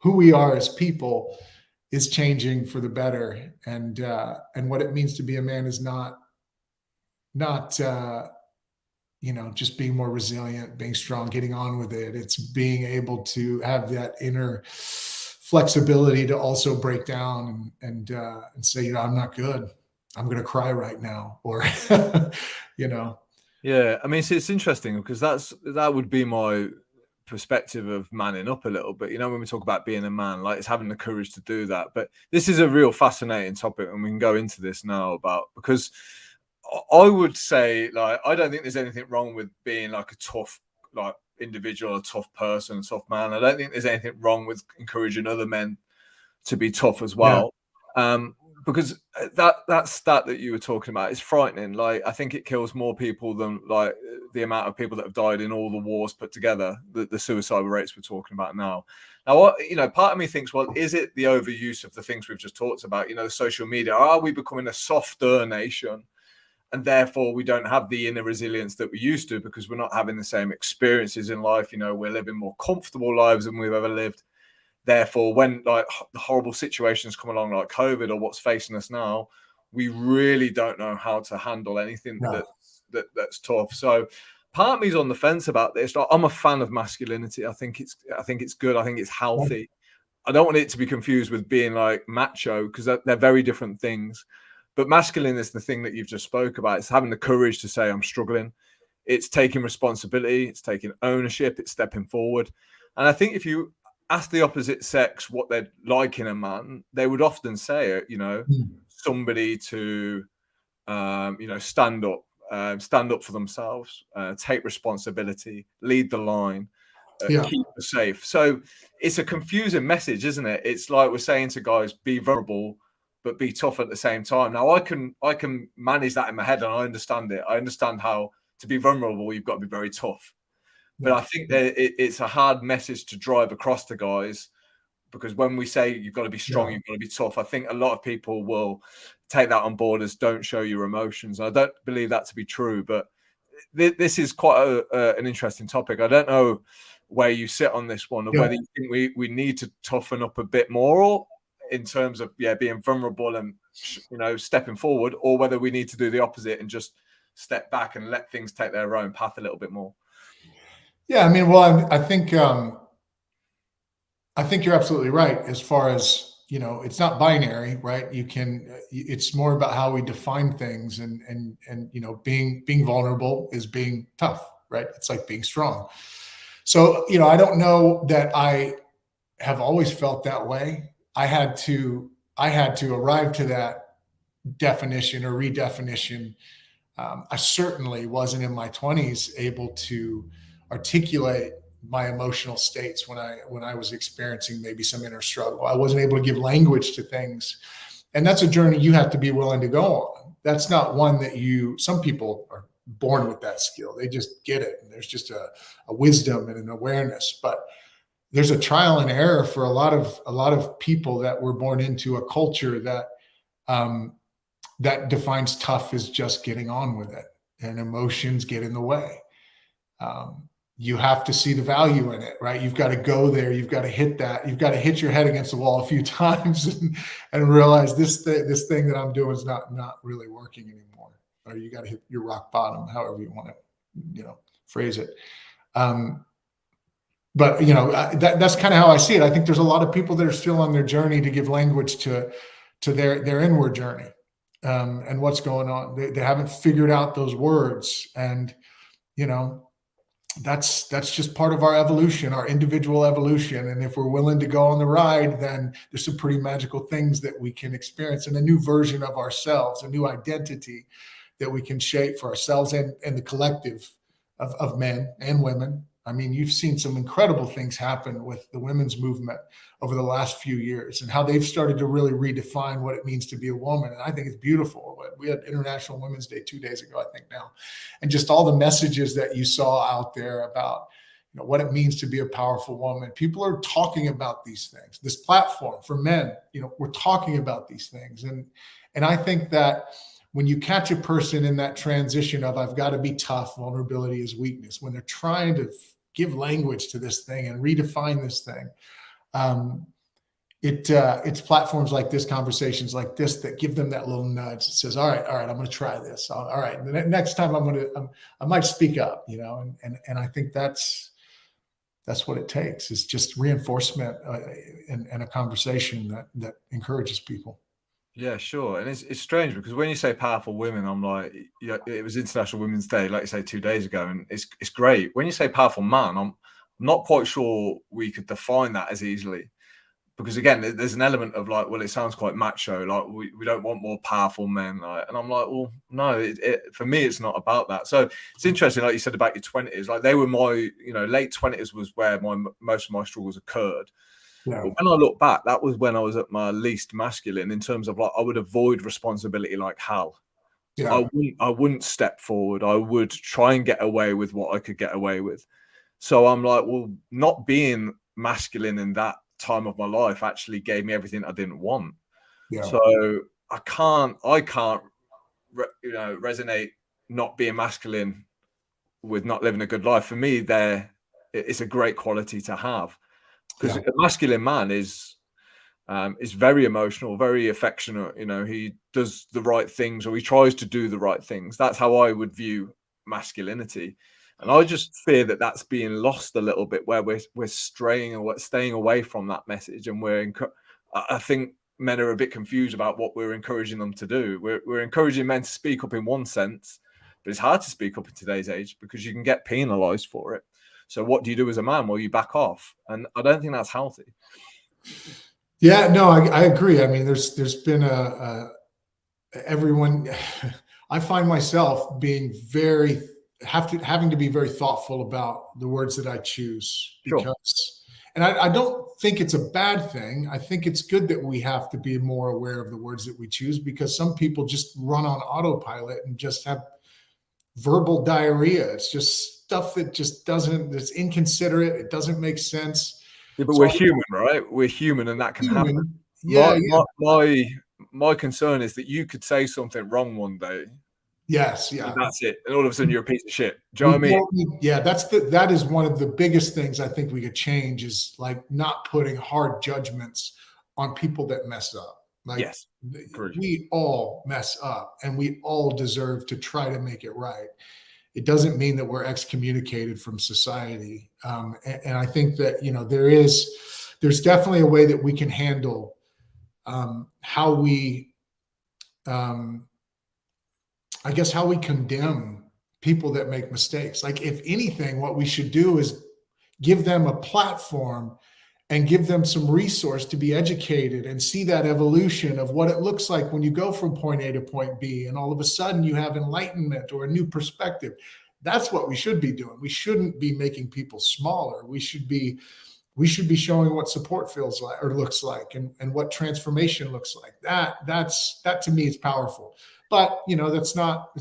who we are as people is changing for the better. And what it means to be a man is not just being more resilient, being strong, getting on with it. It's being able to have that inner flexibility to also break down and say, I'm not good. I'm going to cry right now, or, Yeah. I mean, it's interesting because that would be my perspective of manning up a little bit. When we talk about being a man, like, it's having the courage to do that. But this is a real fascinating topic, and we can go into this now because I would say, like, I don't think there's anything wrong with being like a tough, like, individual, a tough person, a tough man. I don't think there's anything wrong with encouraging other men to be tough as well. Yeah. Because that stat that you were talking about is frightening. Like, I think it kills more people than, like, the amount of people that have died in all the wars put together, the suicide rates we're talking about now. Now, part of me thinks, well, is it the overuse of the things we've just talked about? The social media. Are we becoming a softer nation? And therefore, we don't have the inner resilience that we used to, because we're not having the same experiences in life. We're living more comfortable lives than we've ever lived. Therefore, when, like, the horrible situations come along, like COVID or what's facing us now, we really don't know how to handle anything that's tough. So part of me is on the fence about this. Like, I'm a fan of masculinity. I think it's good. I think it's healthy. I don't want it to be confused with being like macho, because they're very different things. But masculine is the thing that you've just spoke about. It's having the courage to say, I'm struggling. It's taking responsibility. It's taking ownership. It's stepping forward. And I think if you ask the opposite sex what they'd like in a man, they would often say, somebody to, stand up for themselves, take responsibility, lead the line, keep us safe. So it's a confusing message, isn't it? It's like we're saying to guys, be vulnerable, but be tough at the same time. Now I can manage that in my head, and I understand it. I understand how to be vulnerable, you've got to be very tough. But I think that it's a hard message to drive across to guys, because when we say you've got to be strong, you've got to be tough, I think a lot of people will take that on board as don't show your emotions. I don't believe that to be true, but this is quite an interesting topic. I don't know where you sit on this one, or whether you think we need to toughen up a bit more in terms of being vulnerable and stepping forward, or whether we need to do the opposite and just step back and let things take their own path a little bit more. Yeah, I mean, well, I think you're absolutely right. As far as, it's not binary, right? It's more about how we define things, and being vulnerable is being tough, right? It's like being strong. So, I don't know that I have always felt that way. I had to arrive to that definition or redefinition. I certainly wasn't in my 20s able to articulate my emotional states when I was experiencing maybe some inner struggle. I wasn't able to give language to things. And that's a journey you have to be willing to go on. That's not one that some people are born with that skill. They just get it. And there's just a wisdom and an awareness, but there's a trial and error for a lot of people that were born into a culture that defines tough as just getting on with it, and emotions get in the way. You have to see the value in it, right? You've got to go there. You've got to hit that. You've got to hit your head against the wall a few times and realize this thing that I'm doing is not really working anymore. Or you got to hit your rock bottom, however you want to, phrase it. But that's kind of how I see it. I think there's a lot of people that are still on their journey to give language to their inward journey, and what's going on. They haven't figured out those words, and that's just part of our evolution, our individual evolution. And if we're willing to go on the ride, then there's some pretty magical things that we can experience, and a new version of ourselves, a new identity that we can shape for ourselves and the collective of men and women. I mean, you've seen some incredible things happen with the women's movement over the last few years, and how they've started to really redefine what it means to be a woman. And I think it's beautiful. We had International Women's Day 2 days ago, I think now. And just all the messages that you saw out there about, what it means to be a powerful woman. People are talking about these things. This platform for men, we're talking about these things. And I think that when you catch a person in that transition of, I've got to be tough, vulnerability is weakness, when they're trying to give language to this thing and redefine this thing, it's platforms like this, conversations like this, that give them that little nudge that says, all right, I'm going to try this. All right. And the next time I might speak up, and I think that's what it takes, is just reinforcement and a conversation that encourages people. Yeah, sure. And it's strange, because when you say powerful women, I'm like, it was International Women's Day, like you say, 2 days ago, and it's great. When you say powerful man, I'm not quite sure we could define that as easily, because again, there's an element of like, well, it sounds quite macho, like we don't want more powerful men, right? And I'm like, well, no, for me, it's not about that. So it's interesting, like you said about your 20s, like they were my, late 20s was where most of my struggles occurred. Yeah. But when I look back, that was when I was at my least masculine, in terms of like, I would avoid responsibility like hell. Yeah. I wouldn't step forward. I would try and get away with what I could get away with. So I'm like, well, not being masculine in that time of my life actually gave me everything I didn't want. Yeah. So I can't resonate not being masculine with not living a good life. For me, it's a great quality to have. Because a masculine man is very emotional, very affectionate. He does the right things, or he tries to do the right things. That's how I would view masculinity. And I just fear that that's being lost a little bit, where we're straying or staying away from that message. And I think men are a bit confused about what we're encouraging them to do. We're encouraging men to speak up in one sense, but it's hard to speak up in today's age because you can get penalized for it. So what do you do as a man? Well, you back off. And I don't think that's healthy. Yeah, no, I agree. I mean, there's been everyone, I find myself being having to be very thoughtful about the words that I choose, because, and I don't think it's a bad thing. I think it's good that we have to be more aware of the words that we choose, because some people just run on autopilot and just have verbal diarrhea. It's just stuff that just that's inconsiderate. It doesn't make sense. Yeah, but we're human, right? We're human, and that can happen. Yeah, my concern is that you could say something wrong one day. Yes, yeah. And that's it. And all of a sudden you're a piece of shit. Do you know what I mean? Yeah, that is one of the biggest things I think we could change, is like not putting hard judgments on people that mess up. Like, yes, we all mess up, and we all deserve to try to make it right. It doesn't mean that we're excommunicated from society. And I think that, you know, there's definitely a way that we can handle how we, I guess, how we condemn people that make mistakes. Like, if anything, what we should do is give them a platform and give them some resource to be educated and see that evolution of what it looks like when you go from point A to point B, and all of a sudden you have enlightenment or a new perspective. That's what we should be doing. We shouldn't be making people smaller. We should be showing what support feels like or looks like, and what transformation looks like. That to me is powerful. But, you know, it's not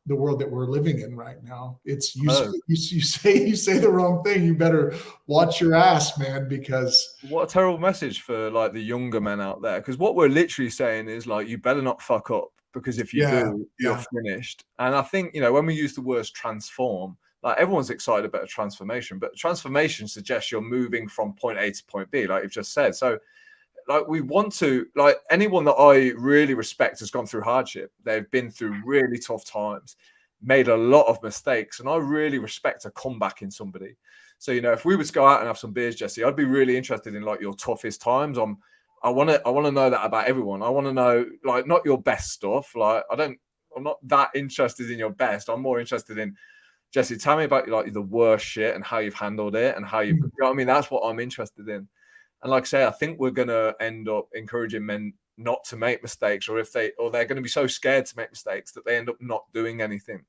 the world that we're living in right now. It's you say the wrong thing, you better watch your ass, man, because what a terrible message for like the younger men out there. Because what we're literally saying is, like, you better not fuck up, because if you do, you're finished. And I think, you know, when we use the words transform, like, everyone's excited about a transformation, but transformation suggests you're moving from point A to point B, like you've just said. So, like, we want to, like, anyone that I really respect has gone through hardship. They've been through really tough times, made a lot of mistakes, and I really respect a comeback in somebody. So, you know, if we were to go out and have some beers, Jesse, I'd be really interested in, like, your toughest times. I want to know that about everyone. I want to know, like, not your best stuff. Like, I'm not that interested in your best. I'm more interested in, Jesse, tell me about, like, the worst shit and how you've handled it and how you know what I mean? That's what I'm interested in. And like I say, I think we're going to end up encouraging men not to make mistakes, or they're going to be so scared to make mistakes that they end up not doing anything.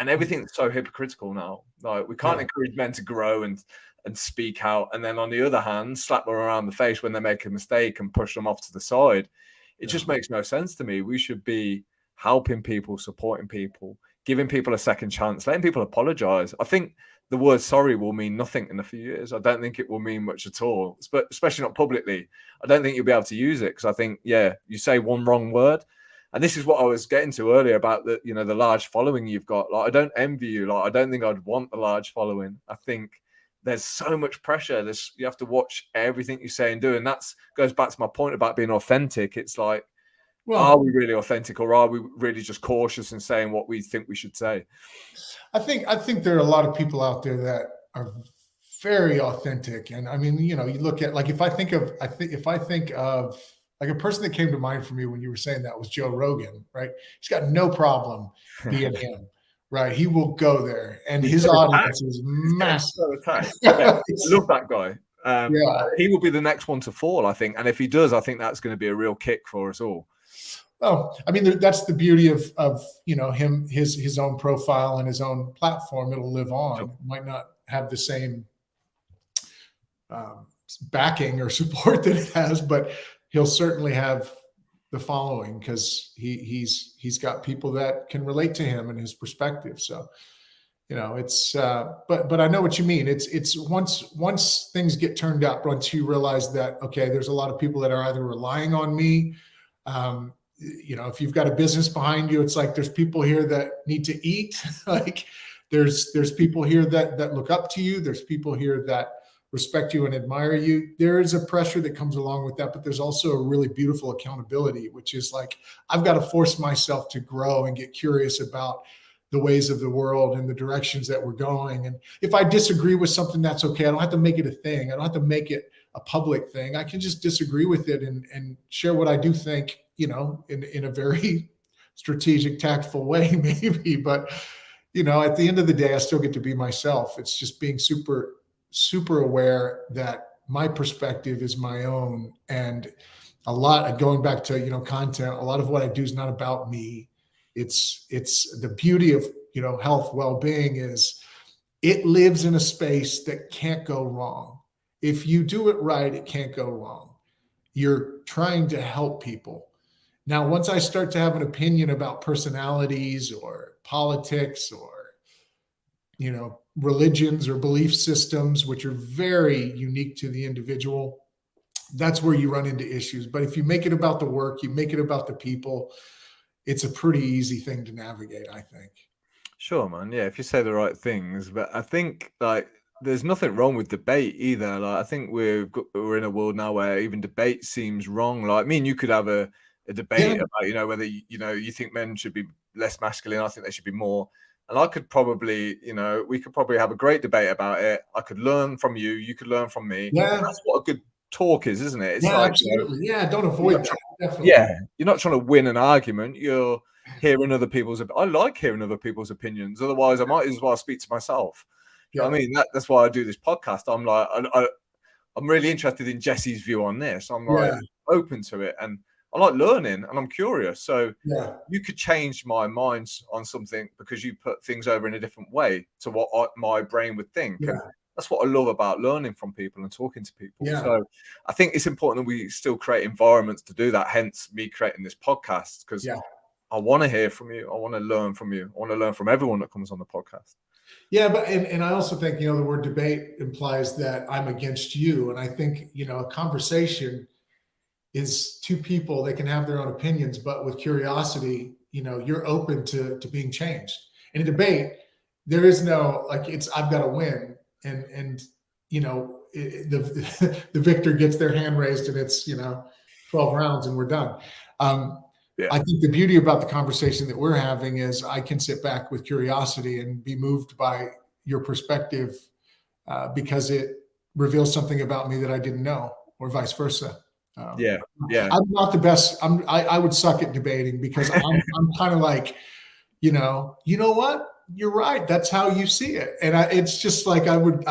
And everything's so hypocritical now. Like, we can't encourage men to grow and speak out, and then on the other hand, slap them around the face when they make a mistake and push them off to the side. It just makes no sense to me. We should be helping people, supporting people, giving people a second chance, letting people apologize. I think the word sorry will mean nothing in a few years. I don't think it will mean much at all, especially not publicly. I don't think you'll be able to use it, because I think, you say one wrong word. And this is what I was getting to earlier about the large following you've got. Like, I don't envy you. Like, I don't think I'd want a large following. I think there's so much pressure. You have to watch everything you say and do. And that goes back to my point about being authentic. It's like, are we really authentic, or are we really just cautious in saying what we think we should say? I think there are a lot of people out there that are very authentic. And I mean, you know, you look at, like, if I think of like, a person that came to mind for me when you were saying that was Joe Rogan, right? He's got no problem being him, right? He will go there, and his audience is massive. I love that guy. He will be the next one to fall, I think. And if he does, I think that's going to be a real kick for us all. Oh, I mean, that's the beauty of you know, his own profile and his own platform. It'll live on. Sure. It might not have the same backing or support that it has, but he'll certainly have the following, because he's got people that can relate to him and his perspective. So, you know, it's but I know what you mean. It's once things get turned up, once you realize that, okay, there's a lot of people that are either relying on me. You know, if you've got a business behind you, it's like, there's people here that need to eat. Like, there's people here that look up to you. There's people here that respect you and admire you. There is a pressure that comes along with that, but there's also a really beautiful accountability, which is like, I've got to force myself to grow and get curious about the ways of the world and the directions that we're going. And if I disagree with something, that's okay. I don't have to make it a thing. I don't have to make it a public thing. I can just disagree with it and share what I do think, you know, in a very strategic, tactful way, maybe. But, at the end of the day, I still get to be myself. It's just being super, super aware that my perspective is my own. And a lot, going back to, content, a lot of what I do is not about me. It's the beauty of, health, well-being is it lives in a space that can't go wrong. If you do it right, it can't go wrong. You're trying to help people. Now, once I start to have an opinion about personalities or politics or, religions or belief systems, which are very unique to the individual, that's where you run into issues. But if you make it about the work, you make it about the people, it's a pretty easy thing to navigate, I think. Sure, man. Yeah, if you say the right things. But I think there's nothing wrong with debate either. Like, I think we're in a world now where even debate seems wrong. Like, me and you could have a debate about, whether you think men should be less masculine. I think they should be more. And I could probably, we could probably have a great debate about it. I could learn from you. You could learn from me. Yeah. And that's what a good talk is, isn't it? It's absolutely. Don't avoid that. Definitely. Yeah. You're not trying to win an argument. You're hearing other people's. I like hearing other people's opinions. Otherwise, I might as well speak to myself. You know what I mean? That's why I do this podcast. I'm like, I'm really interested in Jessie's view on this. I'm like open to it, and I like learning, and I'm curious. So you could change my mind on something because you put things over in a different way to what my brain would think. And that's what I love about learning from people and talking to people. So I think it's important that we still create environments to do that. Hence me creating this podcast, because I want to hear from you. I want to learn from you. I want to learn from everyone that comes on the podcast. Yeah, but and I also think, the word debate implies that I'm against you. And I think, a conversation is two people. They can have their own opinions, but with curiosity, you're open to being changed. In a debate, there is no, I've got to win. And the victor gets their hand raised, and it's, 12 rounds and we're done. I think the beauty about the conversation that we're having is I can sit back with curiosity and be moved by your perspective because it reveals something about me that I didn't know, or vice versa. I'm not the best. I would suck at debating because I'm kind of like, you know what? You're right. That's how you see it. And it's just like, I would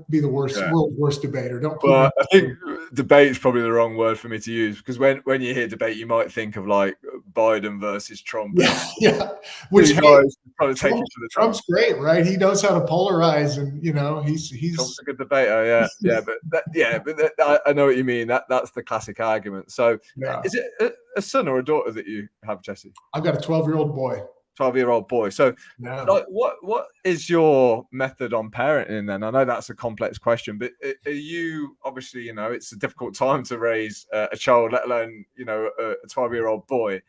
be the world's worst debater. I think debate is probably the wrong word for me to use, because when you hear debate, you might think of like Biden versus Trump. Which Trump's great, right? He knows how to polarize, and he's Trump's a good debater. But I know what you mean. That's the classic argument. So is it a son or a daughter that you have, Jessie? I've got a 12-year-old boy. 12-year-old boy. So like, what is your method on parenting then? I know that's a complex question, but are you, obviously, it's a difficult time to raise a child, let alone, a 12-year-old boy,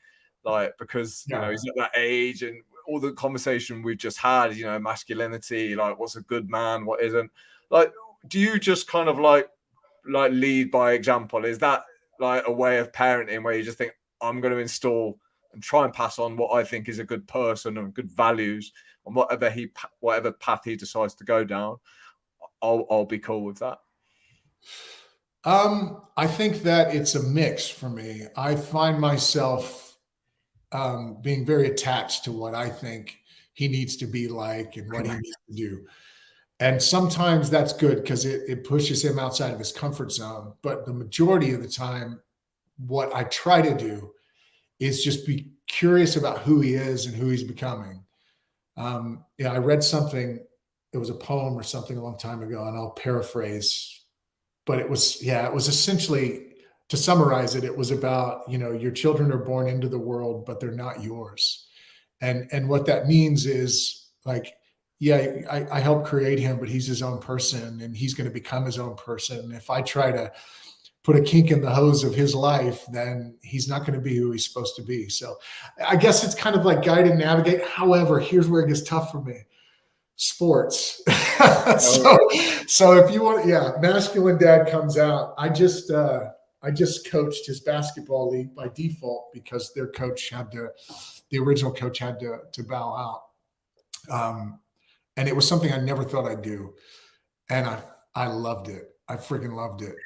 like, because, he's at that age, and all the conversation we've just had, masculinity, like what's a good man, what isn't. Like, do you just kind of like lead by example? Is that like a way of parenting where you just think, I'm going to install and try and pass on what I think is a good person and good values, and whatever path he decides to go down, I'll be cool with that? I think that it's a mix for me. I find myself being very attached to what I think he needs to be like and what he needs to do. And sometimes that's good because it pushes him outside of his comfort zone. But the majority of the time, what I try to do is just be curious about who he is and who he's becoming. I read something, it was a poem or something a long time ago, and I'll paraphrase, but it was essentially, to summarize it, it was about, your children are born into the world, but they're not yours. And what that means is like, I helped create him, but he's his own person, and he's going to become his own person. If I try to put a kink in the hose of his life, then he's not going to be who he's supposed to be. So I guess it's kind of like guide and navigate. However, here's where it gets tough for me. Sports. So if you want, masculine dad comes out. I just coached his basketball league by default because their coach the original coach had to bow out. And it was something I never thought I'd do. And I loved it. I freaking loved it.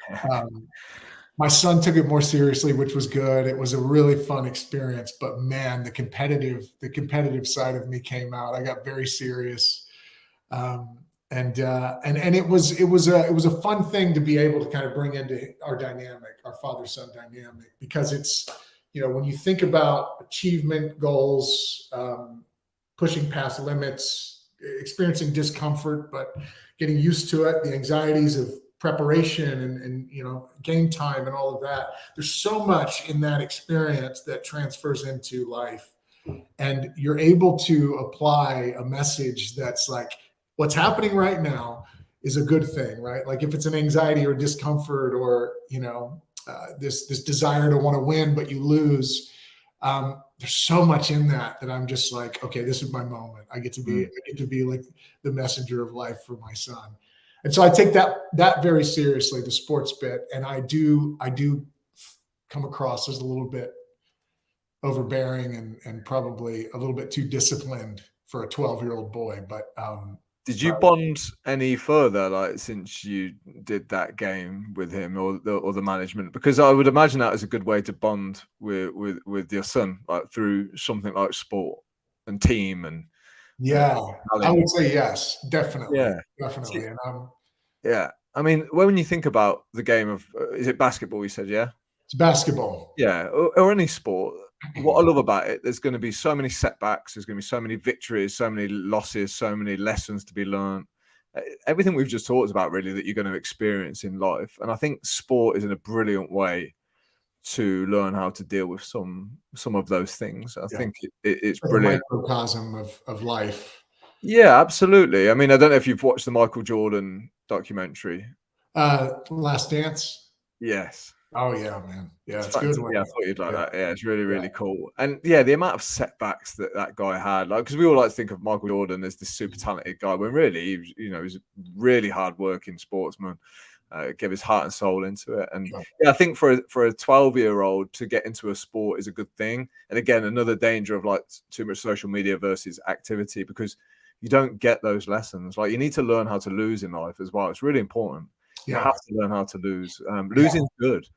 My son took it more seriously, which was good. It was a really fun experience, but man, the competitive side of me came out. I got very serious. And it was a fun thing to be able to kind of bring into our dynamic, our father-son dynamic, because it's, when you think about achievement goals, pushing past limits, experiencing discomfort, but getting used to it, the anxieties of preparation and game time and all of that. There's so much in that experience that transfers into life. And you're able to apply a message that's like, what's happening right now is a good thing, right? Like if it's an anxiety or discomfort or, this desire to want to win, but you lose, there's so much in that I'm just like, okay, this is my moment. I get to be like the messenger of life for my son. And so I take that very seriously, the sports bit. And I do come across as a little bit overbearing and probably a little bit too disciplined for a 12-year-old boy. But did you bond any further, like since you did that game with him or the management? Because I would imagine that is a good way to bond with your son, like through something like sport and team and I would say yes, definitely. Definitely. Yeah, I mean, when you think about the game of, is it basketball? You said, yeah, it's basketball. Yeah, or any sport. What I love about it, there's going to be so many setbacks, there's going to be so many victories, so many losses, so many lessons to be learned. Everything we've just talked about, really, that you're going to experience in life. And I think sport is in a brilliant way to learn how to deal with some of those things. I think it's brilliant. A microcosm of life. Yeah, absolutely. I mean, I don't know if you've watched the Michael Jordan documentary. Last Dance? Yes. Oh yeah, man. Yeah, it's good. Yeah, I thought you'd like that. Yeah, it's really, really cool. And yeah, the amount of setbacks that guy had, like, because we all like to think of Michael Jordan as this super talented guy, when really he was, he was a really hard-working sportsman, gave his heart and soul into it. And I think for a 12-year-old to get into a sport is a good thing. And again, another danger of like too much social media versus activity, because you don't get those lessons. Like, you need to learn how to lose in life as well. It's really important. You have to learn how to lose. Losing is good.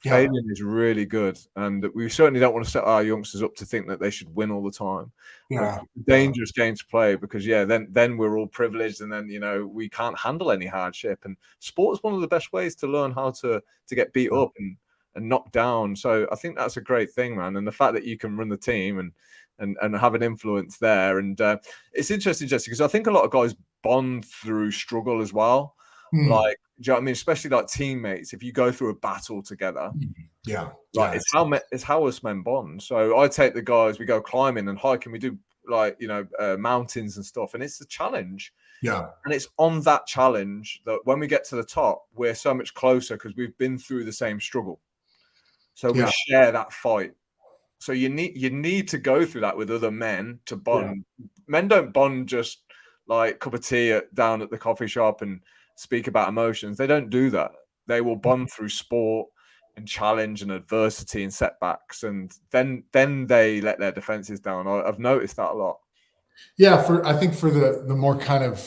Failing is really good, and we certainly don't want to set our youngsters up to think that they should win all the time. It's a dangerous game to play, because then we're all privileged, and then we can't handle any hardship. And sport is one of the best ways to learn how to get beat up and knocked down. So I think that's a great thing, man. And the fact that you can run the team and have an influence there, and it's interesting, Jesse, because I think a lot of guys bond through struggle as well. Like, do you know what I mean? Especially like teammates, if you go through a battle together, it's how us men bond. So I take the guys, we go climbing and hiking, we do like mountains and stuff, and it's a challenge. Yeah, and it's on that challenge that when we get to the top, we're so much closer because we've been through the same struggle. So we share that fight. So you need to go through that with other men to bond. Men don't bond just like cup of tea down at the coffee shop and speak about emotions. They don't do that. They will bond through sport and challenge and adversity and setbacks, and then they let their defenses down. I've noticed that a lot. Yeah, I think for the more kind of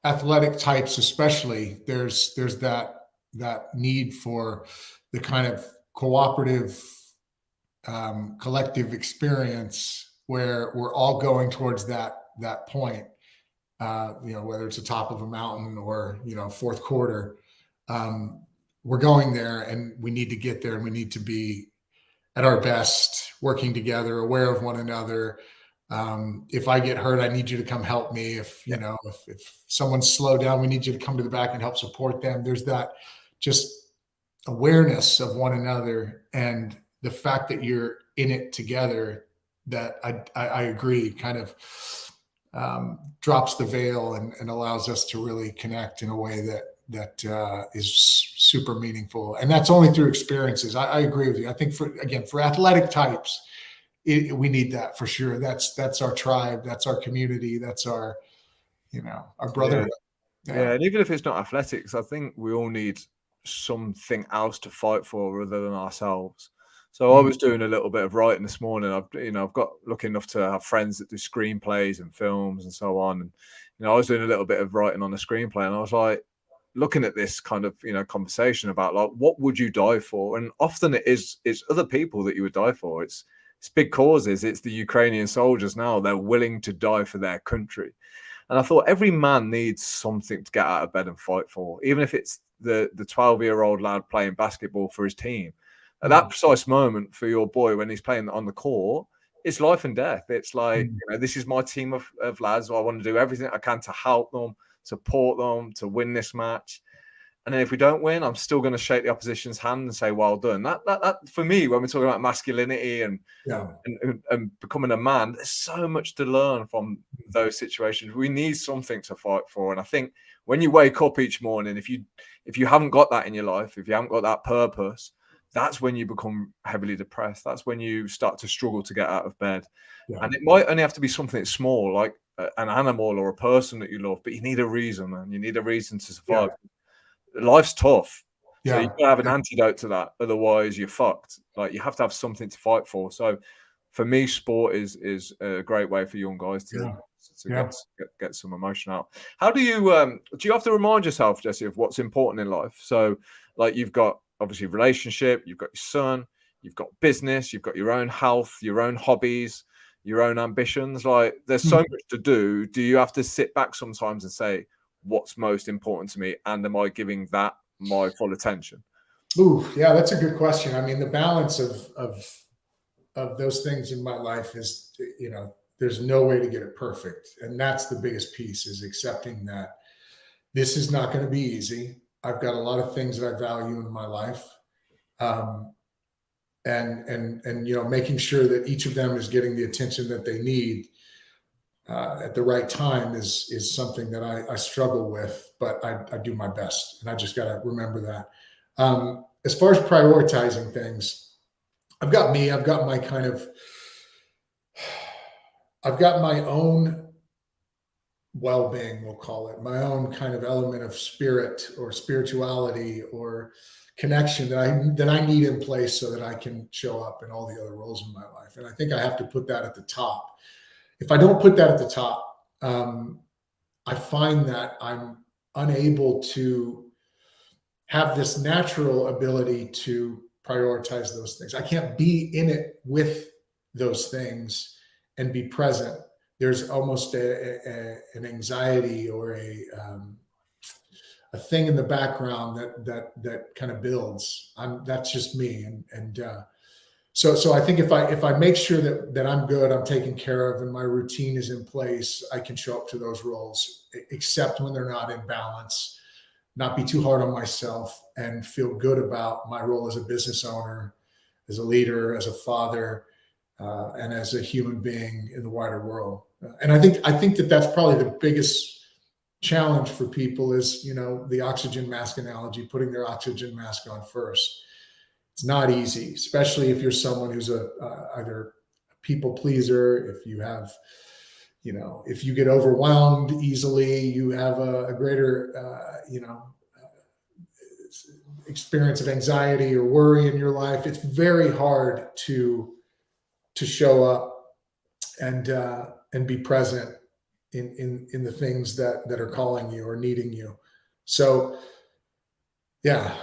athletic types, especially, there's that need for the kind of cooperative, collective experience where we're all going towards that point. Whether it's the top of a mountain or, fourth quarter, we're going there, and we need to get there, and we need to be at our best, working together, aware of one another. If I get hurt, I need you to come help me. If someone's slowed down, we need you to come to the back and help support them. There's that just awareness of one another, and the fact that you're in it together, that I agree, kind of drops the veil and allows us to really connect in a way that is super meaningful. And that's only through experiences. I agree with you. I think for athletic types, we need that for sure. That's our tribe. That's our community. That's our brotherhood. Yeah. And even if it's not athletics, I think we all need something else to fight for other than ourselves. So I was doing a little bit of writing this morning. I've got lucky enough to have friends that do screenplays and films and so on. And I was doing a little bit of writing on a screenplay, and I was like, looking at this kind of, conversation about like, what would you die for? And often it's other people that you would die for. It's big causes. It's the Ukrainian soldiers now. They're willing to die for their country. And I thought every man needs something to get out of bed and fight for, even if it's the 12-year-old lad playing basketball for his team. At that precise moment for your boy when he's playing on the court, it's life and death. It's like, this is my team of lads. I want to do everything I can to help them, support them, to win this match. And then if we don't win, I'm still going to shake the opposition's hand and say, well done. That for me, when we're talking about masculinity and becoming a man, there's so much to learn from those situations. We need something to fight for. And I think when you wake up each morning, if you haven't got that in your life, if you haven't got that purpose, that's when you become heavily depressed. That's when you start to struggle to get out of bed. And it might only have to be something small, like an animal or a person that you love, but you need a reason, man. You need a reason to survive. Life's tough. So you gotta have an antidote to that. Otherwise you're fucked. Like, you have to have something to fight for. So for me, sport is a great way for young guys to get some emotion out. How do you have to remind yourself, Jessie, of what's important in life? So like, you've got obviously relationship, you've got your son, you've got business, you've got your own health, your own hobbies, your own ambitions. Like, there's so much to do. Do you have to sit back sometimes and say, what's most important to me, and am I giving that my full attention? Ooh, yeah, that's a good question. I mean, the balance of those things in my life is, there's no way to get it perfect. And that's the biggest piece, is accepting that this is not going to be easy. I've got a lot of things that I value in my life. And making sure that each of them is getting the attention that they need at the right time is something that I struggle with, but I do my best, and I just got to remember that. As far as prioritizing things, I've got my own well-being, we'll call it, my own kind of element of spirit or spirituality or connection that I need in place so that I can show up in all the other roles in my life. And I think I have to put that at the top. If I don't put that at the top, I find that I'm unable to have this natural ability to prioritize those things. I can't be in it with those things and be present. There's almost an anxiety or a thing in the background that kind of builds. That's just me, So I think if I make sure that I'm good, I'm taken care of, and my routine is in place, I can show up to those roles, except when they're not in balance, not be too hard on myself, and feel good about my role as a business owner, as a leader, as a father, and as a human being in the wider world. And I think that that's probably the biggest challenge for people is, the oxygen mask analogy, putting their oxygen mask on first. It's not easy, especially if you're someone who's either a people pleaser, if you have, if you get overwhelmed easily, you have a greater, experience of anxiety or worry in your life. It's very hard to show up and be present in the things that are calling you or needing you. So, yeah.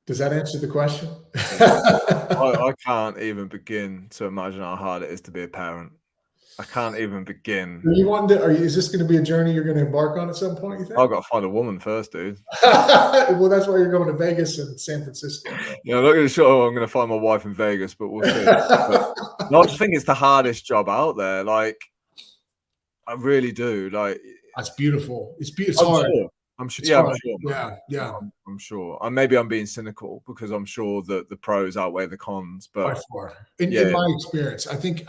Does that answer the question? I can't even begin to imagine how hard it is to be a parent. I can't even begin. Is this going to be a journey you're going to embark on at some point, you think? I've got to find a woman first, dude. Well, that's why you're going to Vegas and San Francisco. Yeah, I'm not going to sure I'm going to find my wife in Vegas, but we'll see. I just think it's the hardest job out there. Like, I really do. Like, that's beautiful. It's hard. Sure. I'm sure. Yeah. I'm sure. And maybe I'm being cynical because I'm sure that the pros outweigh the cons. But by far, in my experience, I think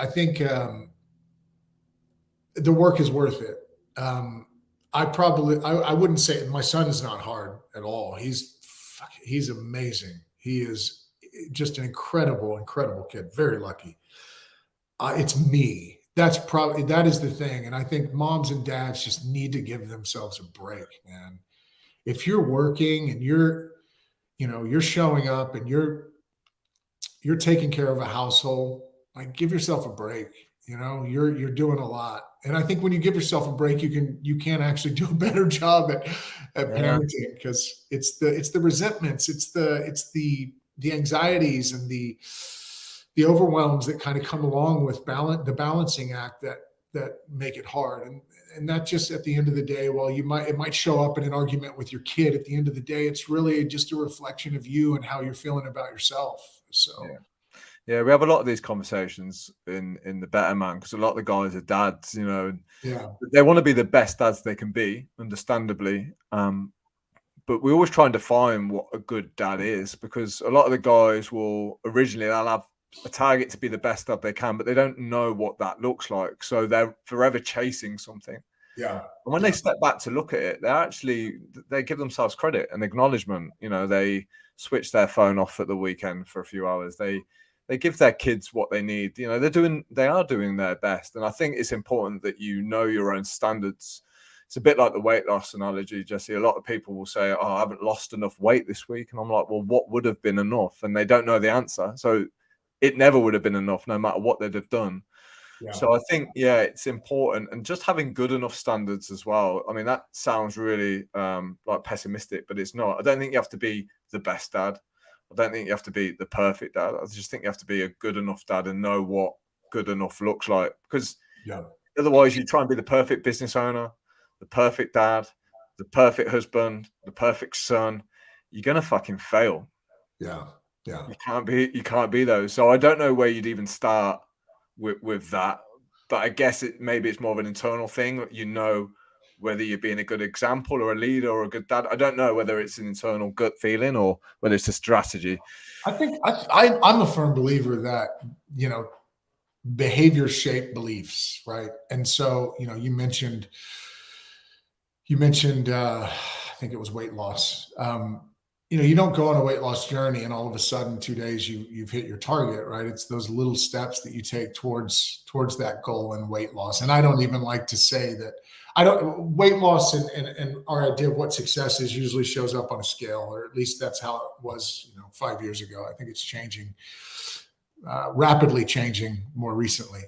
the work is worth it. I wouldn't say my son is not hard at all. He's amazing. He is just an incredible kid. Very lucky. It's me. That is the thing. And I think moms and dads just need to give themselves a break, man. If you're working and you're showing up and you're taking care of a household, like, give yourself a break You're doing a lot. And I think when you give yourself a break, you can actually do a better job at parenting, because it's the resentments, it's the anxieties and the overwhelms that kind of come along with the balancing act that make it hard. And that just, at the end of the day, while it might show up in an argument with your kid, at the end of the day, it's really just a reflection of you and how you're feeling about yourself. So yeah, we have a lot of these conversations in the Better Man, because a lot of the guys are dads, and they want to be the best dads they can be, understandably. But we always try and define what a good dad is, because a lot of the guys they'll have a target to be the best dad they can, but they don't know what that looks like. So they're forever chasing something. Yeah. And when they step back to look at it, they give themselves credit and acknowledgement. They switch their phone off at the weekend for a few hours. They give their kids what they need. They are doing their best. And I think it's important that you know your own standards. It's a bit like the weight loss analogy, Jesse. A lot of people will say, "Oh, I haven't lost enough weight this week." And I'm like, well, what would have been enough? And they don't know the answer. So it never would have been enough, no matter what they'd have done. Yeah. So I think, it's important. And just having good enough standards as well. I mean, that sounds really like pessimistic, but it's not. I don't think you have to be the best dad. I don't think you have to be the perfect dad. I just think you have to be a good enough dad and know what good enough looks like. Because otherwise you try and be the perfect business owner, the perfect dad, the perfect husband, the perfect son. You're going to fucking fail. Yeah. Yeah. You can't be those. So I don't know where you'd even start with that. But I guess maybe it's more of an internal thing. Whether you're being a good example or a leader or a good dad. I don't know whether it's an internal gut feeling or whether it's a strategy. I think I'm a firm believer that, behavior shape beliefs, right? And so, you mentioned, I think it was weight loss. You don't go on a weight loss journey and all of a sudden 2 days you've hit your target, right? It's those little steps that you take towards that goal in weight loss. And I don't even like to say that weight loss and our idea of what success is usually shows up on a scale, or at least that's how it was, 5 years ago. I think it's changing, rapidly changing more recently.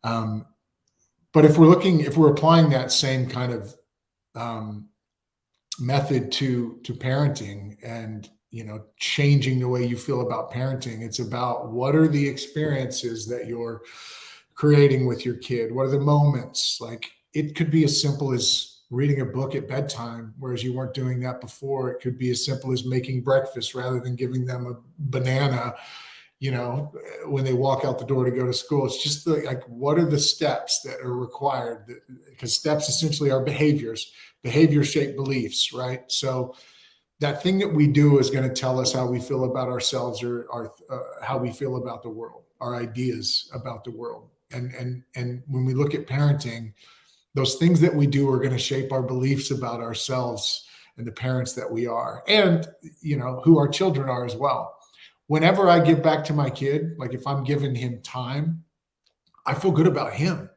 But if we're applying that same kind of method to parenting and, changing the way you feel about parenting, it's about what are the experiences that you're creating with your kid? What are the moments? Like, it could be as simple as reading a book at bedtime, whereas you weren't doing that before. It could be as simple as making breakfast rather than giving them a banana, when they walk out the door to go to school. It's just what are the steps that are required? Because steps essentially are behaviors shape beliefs, right? So that thing that we do is going to tell us how we feel about ourselves, or how we feel about the world, our ideas about the world. And when we look at parenting, those things that we do are going to shape our beliefs about ourselves and the parents that we are, and, who our children are as well. Whenever I give back to my kid, like if I'm giving him time, I feel good about him.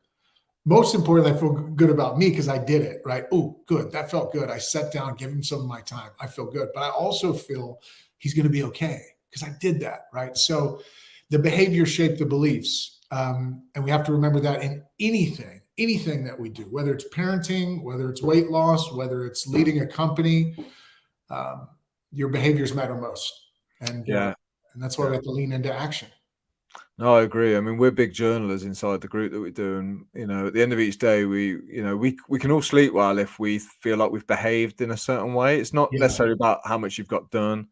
Most importantly, I feel good about me because I did it, right? Oh, good. That felt good. I sat down, give him some of my time. I feel good. But I also feel he's going to be okay because I did that, right? So the behavior shaped the beliefs. And we have to remember that in anything that we do, whether it's parenting, whether it's weight loss, whether it's leading a company, your behaviors matter most. And that's why we have to lean into action. No, I agree. I mean, we're big journalers inside the group that we do. And, at the end of each day, we can all sleep well if we feel like we've behaved in a certain way. It's not necessarily about how much you've got done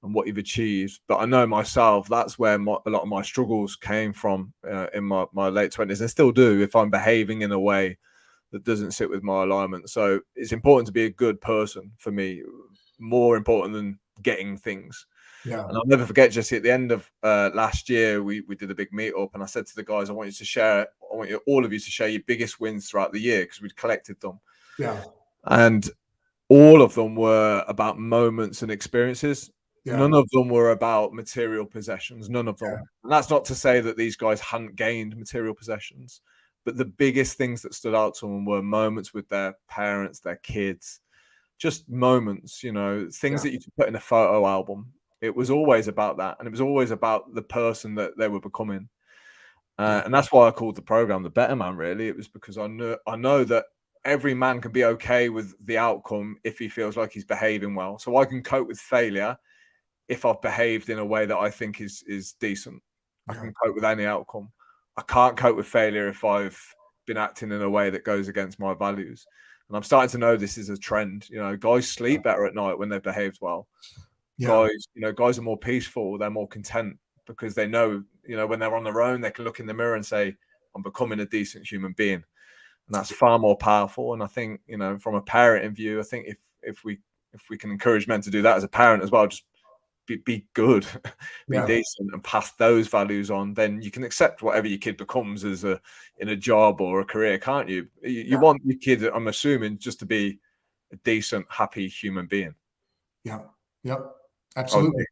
and what you've achieved. But I know myself, that's where a lot of my struggles came from in my late 20s, and still do, if I'm behaving in a way that doesn't sit with my alignment. So it's important to be a good person for me, more important than getting things. Yeah. And I'll never forget, Jesse, at the end of last year, we did a big meetup, and I said to the guys, I want all of you to share your biggest wins throughout the year, because we'd collected them. Yeah. And all of them were about moments and experiences. Yeah. None of them were about material possessions. None of them. Yeah. And that's not to say that these guys hadn't gained material possessions, but the biggest things that stood out to them were moments with their parents, their kids, just moments, things that you could put in a photo album. It was always about that. And it was always about the person that they were becoming. And that's why I called the program The Better Man, really. It was because I know that every man can be okay with the outcome if he feels like he's behaving well. So I can cope with failure if I've behaved in a way that I think is decent. I can cope with any outcome. I can't cope with failure if I've been acting in a way that goes against my values. And I'm starting to know this is a trend. Guys sleep better at night when they've behaved well. Guys are more peaceful, they're more content because they know, when they're on their own, they can look in the mirror and say, I'm becoming a decent human being. And that's far more powerful. And I think, from a parenting view, I think if we can encourage men to do that as a parent as well, just be good, be decent, and pass those values on, then you can accept whatever your kid becomes in a job or a career, can't you? You want your kid, I'm assuming, just to be a decent, happy human being. Yep. Absolutely.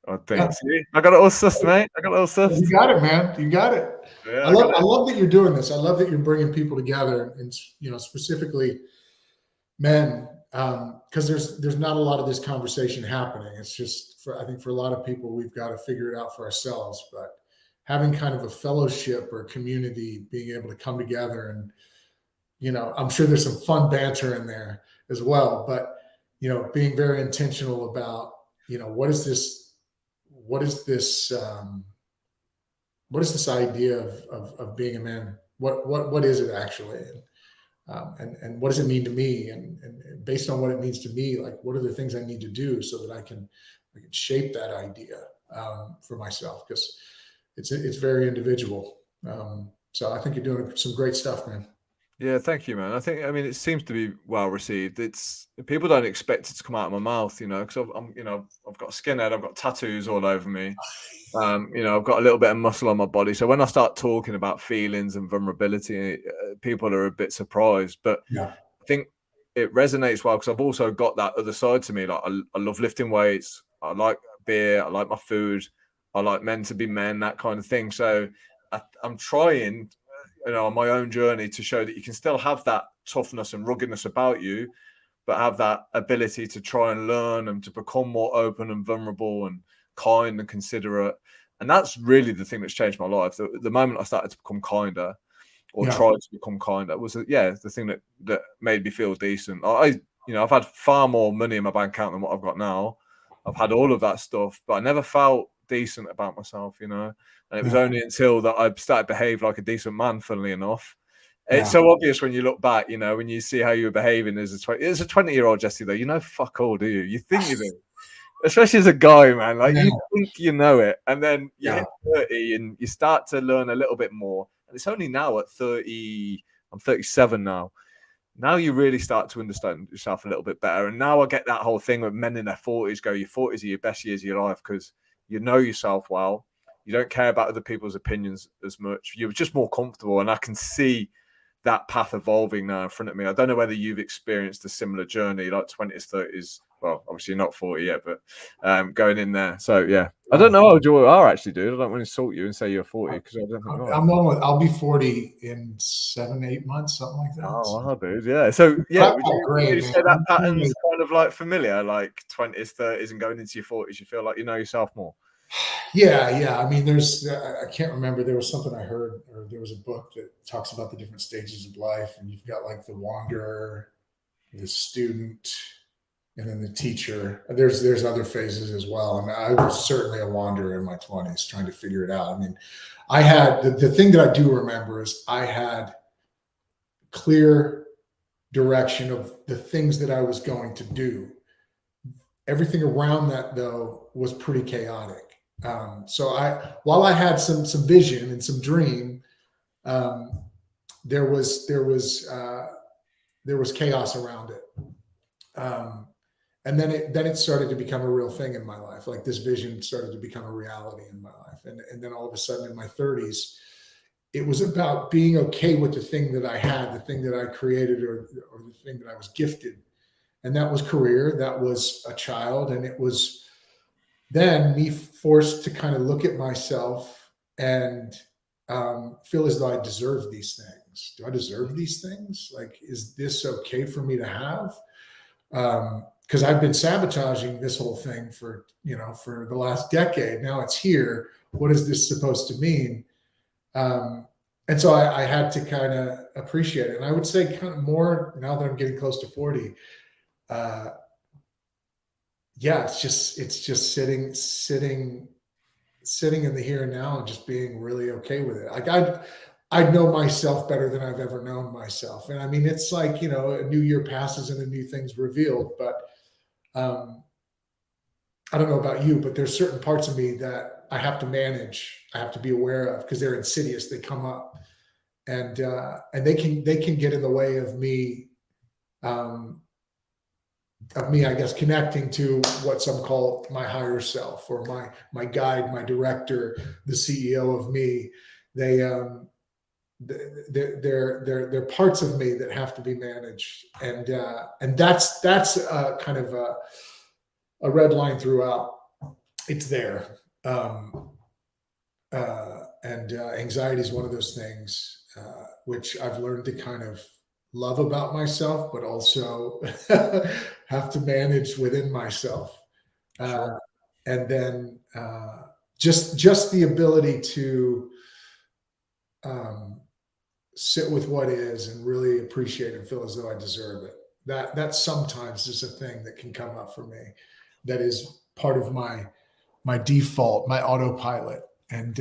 I think. See? I got it all sussed, mate. I got it all sussed. You got it, man. You got it. Yeah, I love that you're doing this. I love that you're bringing people together, and specifically men, because there's not a lot of this conversation happening. It's just I think for a lot of people, we've got to figure it out for ourselves. But having kind of a fellowship or community, being able to come together, and I'm sure there's some fun banter in there as well. But being very intentional about what is this idea of being a man? What is it actually? And what does it mean to me? And based on what it means to me, like, what are the things I need to do so that I can shape that idea for myself? Because it's very individual. So I think you're doing some great stuff, man. Yeah, thank you, man. I mean, it seems to be well received. People don't expect it to come out of my mouth, because I've got a skinhead, I've got tattoos all over me. I've got a little bit of muscle on my body. So when I start talking about feelings and vulnerability, people are a bit surprised. But I think it resonates well because I've also got that other side to me. Like I love lifting weights. I like beer. I like my food. I like men to be men, that kind of thing. So I'm trying, on my own journey to show that you can still have that toughness and ruggedness about you, but have that ability to try and learn and to become more open and vulnerable and kind and considerate. And that's really the thing that's changed my life. The moment I started to become kinder or tried to become kinder was the thing that made me feel decent. I've had far more money in my bank account than what I've got now. I've had all of that stuff, but I never felt decent about myself, and it was only until that I started to behave like a decent man, funnily enough. It's so obvious when you look back, when you see how you were behaving as a 20-year-old Jesse, though, fuck all, do you? You think you do. Especially as a guy, man. Like, you think you know it. And then you hit 30 and you start to learn a little bit more. And it's only now at 30, I'm 37 now. Now you really start to understand yourself a little bit better. And now I get that whole thing with men in their 40s go, your 40s are your best years of your life because you know yourself well. You don't care about other people's opinions as much. You're just more comfortable. And I can see that path evolving now in front of me. I don't know whether you've experienced a similar journey, like 20s, 30s. Well, obviously not 40 yet, but going in there. So, yeah. I don't know how old you are, actually, dude. I don't want to insult you and say you're 40 because I don't think I'll be 40 in 7-8 months, something like that. Oh, wow, dude. Yeah. So, yeah, would you say that pattern's kind of like familiar, like 20s, 30s and going into your 40s, you feel like you know yourself more? Yeah. I mean, I can't remember. There was something I heard, or there was a book that talks about the different stages of life. And you've got like the wanderer, the student, and then the teacher. There's other phases as well. And I was certainly a wanderer in my 20s trying to figure it out. I mean, I had the thing that I do remember is I had clear direction of the things that I was going to do. Everything around that, though, was pretty chaotic. So while I had some vision and some dream, there was chaos around it. And then it started to become a real thing in my life. Like this vision started to become a reality in my life. And then all of a sudden in my 30s, it was about being okay with the thing that I had, the thing that I created, or the thing that I was gifted. And that was career, that was a child. And it was then me forced to kind of look at myself and feel as though I deserve these things. Do I deserve these things? Like, is this okay for me to have? Because I've been sabotaging this whole thing for the last decade. Now it's here. What is this supposed to mean? And so I had to kind of appreciate it. And I would say kind of more now that I'm getting close to 40. Yeah, it's just sitting in the here and now and just being really okay with it. Like I know myself better than I've ever known myself. And I mean, it's like, you know, a new year passes and a new thing's revealed, but I don't know about you, but there's certain parts of me that I have to manage. I have to be aware of because they're insidious. They come up and they can get in the way of me, I guess, connecting to what some call my higher self or my guide, my director, the CEO of me. They're parts of me that have to be managed, and that's kind of a red line throughout. It's there, and anxiety is one of those things which I've learned to kind of love about myself, but also have to manage within myself. Sure. And then just the ability to sit with what is and really appreciate and feel as though I deserve it. That sometimes is a thing that can come up for me. That is part of my default, my autopilot. And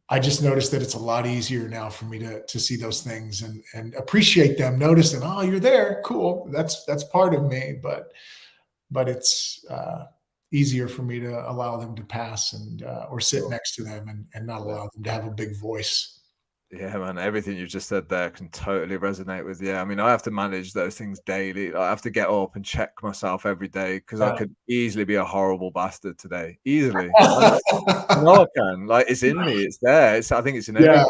I just noticed that it's a lot easier now for me to see those things and appreciate them, notice them. Oh, you're there. Cool. That's part of me, but it's easier for me to allow them to pass and or sit next to them and not allow them to have a big voice. Yeah, man, everything you just said there can totally resonate with. Yeah, I mean, I have to manage those things daily. I have to get up and check myself every day because I could easily be a horrible bastard today. Easily. No, I can. Like, it's in me. It's there. I think it's in everybody.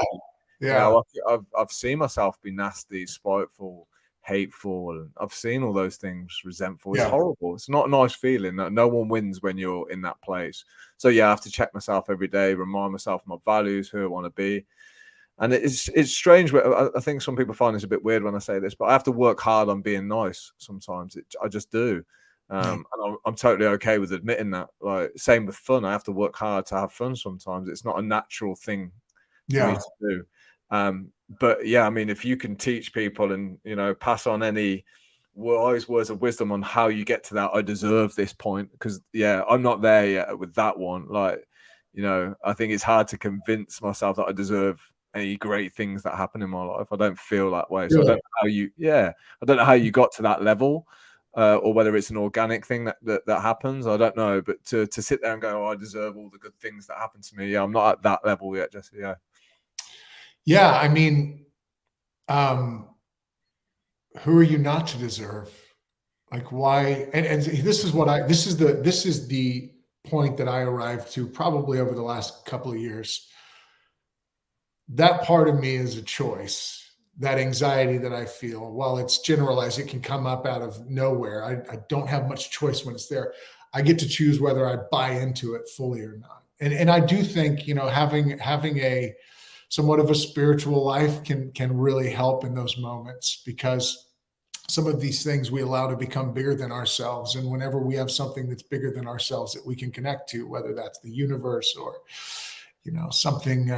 Yeah. You know, I've seen myself be nasty, spiteful, hateful, and I've seen all those things, resentful. It's horrible. It's not a nice feeling. No one wins when you're in that place. So yeah, I have to check myself every day, remind myself of my values, who I want to be. And it's strange. I think some people find this a bit weird when I say this, but I have to work hard on being nice sometimes. I just do. And I'm totally okay with admitting that. Like, same with fun. I have to work hard to have fun sometimes. It's not a natural thing for me to do. But yeah, I mean, if you can teach people and, you know, pass on any wise words of wisdom on how you get to that, I deserve this point, because yeah, I'm not there yet with that one. Like, you know, I think it's hard to convince myself that I deserve any great things that happen in my life. I don't feel that way. So I don't know how you got to that level, or whether it's an organic thing that happens. I don't know. But to sit there and go, oh, I deserve all the good things that happen to me. Yeah, I'm not at that level yet, Jesse. Yeah. Yeah. I mean, who are you not to deserve? Like, why? And this is the point that I arrived to probably over the last couple of years. That part of me is a choice. That anxiety that I feel, while it's generalized, it can come up out of nowhere. I don't have much choice when it's there. I get to choose whether I buy into it fully or not. And I do think, you know, having a somewhat of a spiritual life can really help in those moments, because some of these things we allow to become bigger than ourselves. And whenever we have something that's bigger than ourselves that we can connect to, whether that's the universe or, you know, something,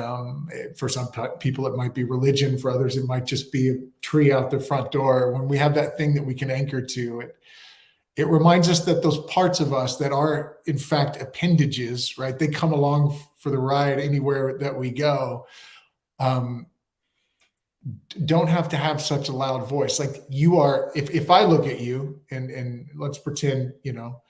for some people, it might be religion. For others, it might just be a tree out the front door. When we have that thing that we can anchor to, it reminds us that those parts of us that are in fact appendages, right? They come along for the ride anywhere that we go. Don't have to have such a loud voice. Like, you are, if I look at you and let's pretend, you know,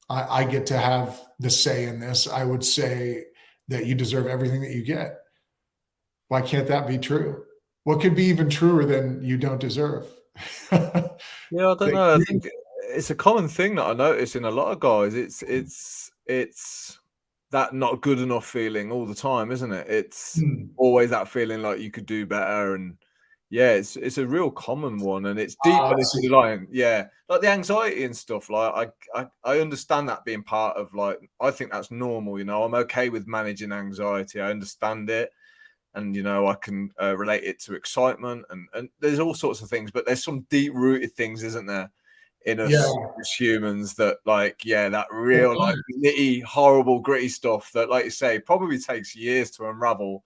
I get to have the say in this, I would say that you deserve everything that you get. Why can't that be true? What could be even truer than you don't deserve? Yeah, I don't know. I think it's a common thing that I notice in a lot of guys. It's that not good enough feeling all the time, isn't it? It's always that feeling like you could do better. And yeah, it's a real common one, and it's deep underlying. Yeah, like the anxiety and stuff. Like I understand that being part of, like, I think that's normal. You know, I'm okay with managing anxiety. I understand it, and you know, I can relate it to excitement, and there's all sorts of things. But there's some deep rooted things, isn't there, in us as humans that that real nitty, horrible, gritty stuff that, like you say, probably takes years to unravel.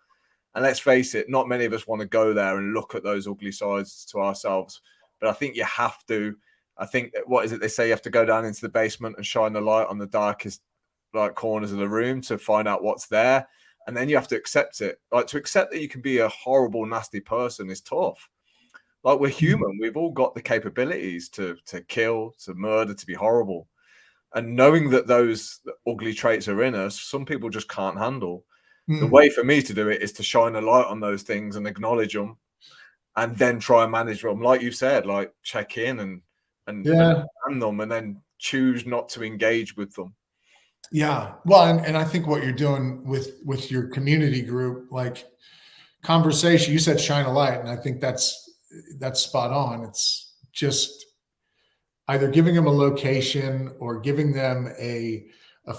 And let's face it, not many of us want to go there and look at those ugly sides to ourselves. But I think you have to. I think, what is it they say? You have to go down into the basement and shine the light on the darkest corners of the room to find out what's there. And then you have to accept it. To accept that you can be a horrible, nasty person is tough. We're human. We've all got the capabilities to kill, to murder, to be horrible. And knowing that those ugly traits are in us, some people just can't handle. The way for me to do it is to shine a light on those things and acknowledge them, and then try and manage them. Like you said, check in and understand them, and then choose not to engage with them. Yeah. Well, and I think what you're doing with your community group, conversation, you said shine a light, and I think that's spot on. It's just either giving them a location or giving them a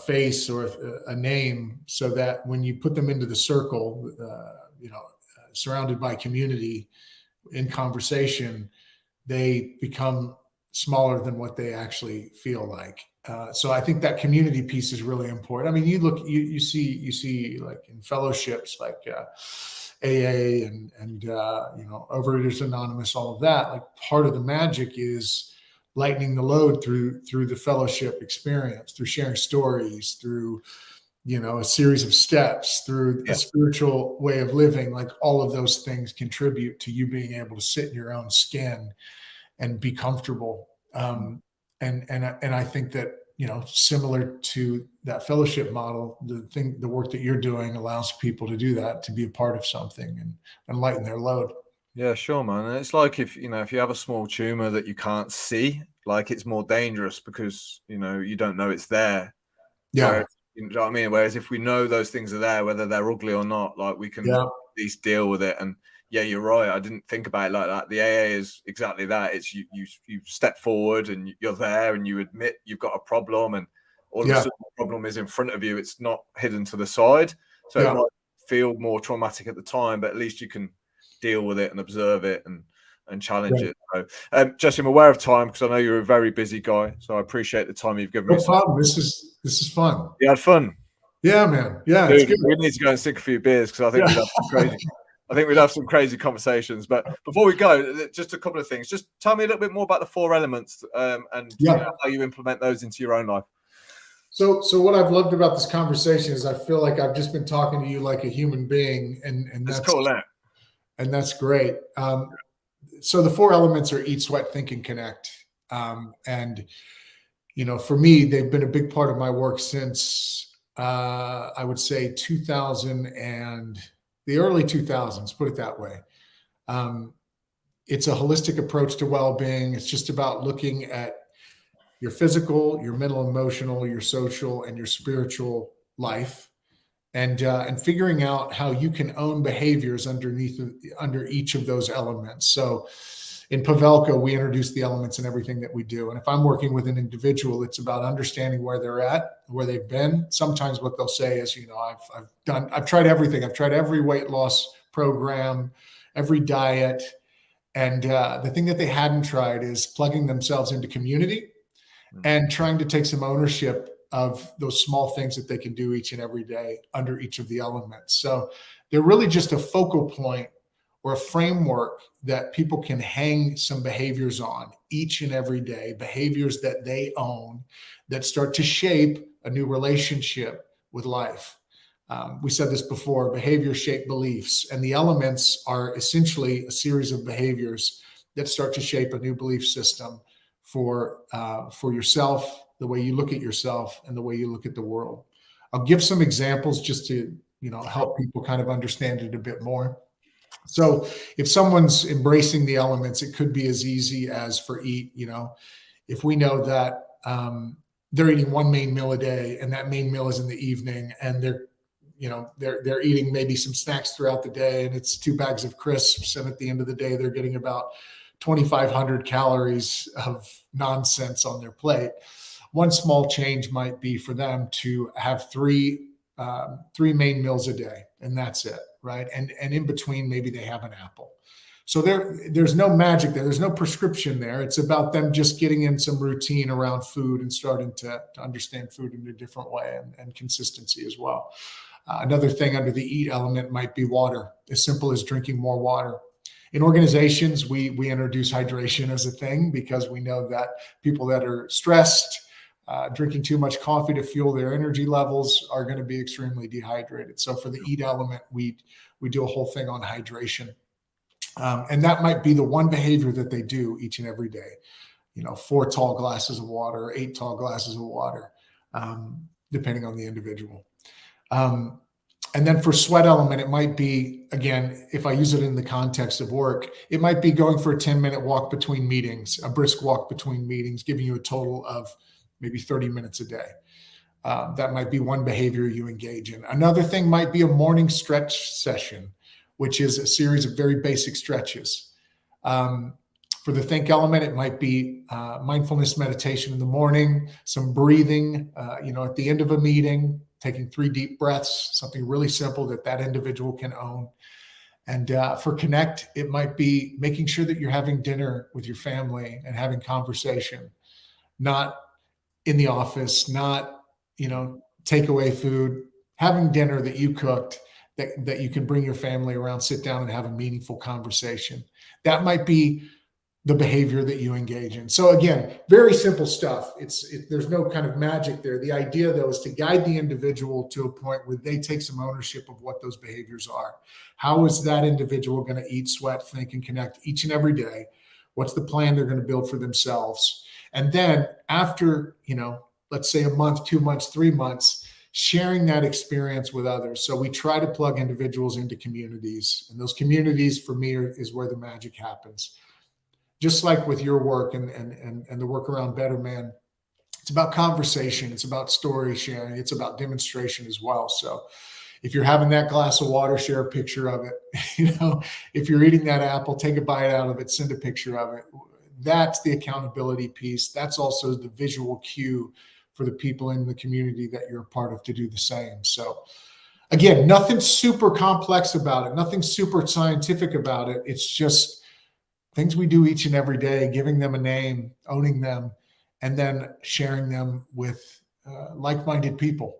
face or a name, so that when you put them into the circle, surrounded by community in conversation, they become smaller than what they actually feel like. So I think that community piece is really important. I mean, you see in fellowships like AA and Overeaters Anonymous, all of that, part of the magic is lightening the load through the fellowship experience, through sharing stories, through a series of steps, through a spiritual way of living. All of those things contribute to you being able to sit in your own skin and be comfortable. And I think that, similar to that fellowship model, the work that you're doing allows people to do that, to be a part of something and lighten their load. Yeah, sure, man. And it's like if you have a small tumor that you can't see, it's more dangerous because you don't know it's there. Yeah. Whereas, you know what I mean? Whereas if we know those things are there, whether they're ugly or not, we can at least deal with it. And yeah, you're right. I didn't think about it like that. The AA is exactly that. It's you step forward and you're there and you admit you've got a problem, and all of a sudden the problem is in front of you. It's not hidden to the side. So it might feel more traumatic at the time, but at least you can deal with it and observe it and challenge it. So, Jesse, I'm aware of time because I know you're a very busy guy. So I appreciate the time you've given me. No problem. This is fun. You had fun. Yeah, man. Yeah, dude, it's good. We need to go and sink a few beers because I think we'd have some crazy conversations. But before we go, just a couple of things. Just tell me a little bit more about the 4 elements and how you implement those into your own life. So what I've loved about this conversation is I feel like I've just been talking to you like a human being, and that's cool, isn't it? And that's great. So the 4 elements are eat, sweat, think, and connect. And for me, they've been a big part of my work since I would say 2000 and the early 2000s, put it that way. It's a holistic approach to well-being. It's just about looking at your physical, your mental, emotional, your social, and your spiritual life, and figuring out how you can own behaviors under each of those elements. So in Pavelka, we introduce the elements in everything that we do. And if I'm working with an individual, it's about understanding where they're at, where they've been. Sometimes what they'll say is, I've tried everything. I've tried every weight loss program, every diet. And the thing that they hadn't tried is plugging themselves into community and trying to take some ownership of those small things that they can do each and every day under each of the elements. So they're really just a focal point or a framework that people can hang some behaviors on each and every day, behaviors that they own that start to shape a new relationship with life. We said this before, behaviors shape beliefs, and the elements are essentially a series of behaviors that start to shape a new belief system for yourself, the way you look at yourself and the way you look at the world. I'll give some examples just to, help people kind of understand it a bit more. So if someone's embracing the elements, it could be as easy as for eat, if we know that they're eating one main meal a day and that main meal is in the evening, and they're eating maybe some snacks throughout the day, and it's 2 bags of crisps. And at the end of the day, they're getting about 2,500 calories of nonsense on their plate. One small change might be for them to have three main meals a day, and that's it, right? And in between, maybe they have an apple. So there's no magic there. There's no prescription there. It's about them just getting in some routine around food and starting to understand food in a different way, and consistency as well. Another thing under the eat element might be water, as simple as drinking more water. In organizations, we introduce hydration as a thing because we know that people that are stressed, drinking too much coffee to fuel their energy levels, are going to be extremely dehydrated. So for the eat element, we do a whole thing on hydration. And that might be the one behavior that they do each and every day. 4 tall glasses of water, or 8 tall glasses of water, depending on the individual. And then for sweat element, it might be, again, if I use it in the context of work, it might be going for a 10-minute walk between meetings, a brisk walk between meetings, giving you a total of maybe 30 minutes a day. That might be one behavior you engage in. Another thing might be a morning stretch session, which is a series of very basic stretches. For the think element, it might be mindfulness meditation in the morning, some breathing, at the end of a meeting, taking 3 deep breaths, something really simple that individual can own. And for connect, it might be making sure that you're having dinner with your family and having conversation, not in the office, not, takeaway food, having dinner that you cooked, that you can bring your family around, sit down and have a meaningful conversation. That might be the behavior that you engage in. So again, very simple stuff. There's no kind of magic there. The idea, though, is to guide the individual to a point where they take some ownership of what those behaviors are. How is that individual going to eat, sweat, think, and connect each and every day? What's the plan they're going to build for themselves? And then after, let's say a month, 2 months, 3 months, sharing that experience with others. So we try to plug individuals into communities, and those communities for me is where the magic happens. Just like with your work and the work around Better Man, it's about conversation. It's about story sharing. It's about demonstration as well. So if you're having that glass of water, share a picture of it. If you're eating that apple, take a bite out of it, send a picture of it. That's the accountability piece. That's also the visual cue for the people in the community that you're a part of to do the same. So again, nothing super complex about it, nothing super scientific about it. It's just things we do each and every day, giving them a name, owning them, and then sharing them with like-minded people.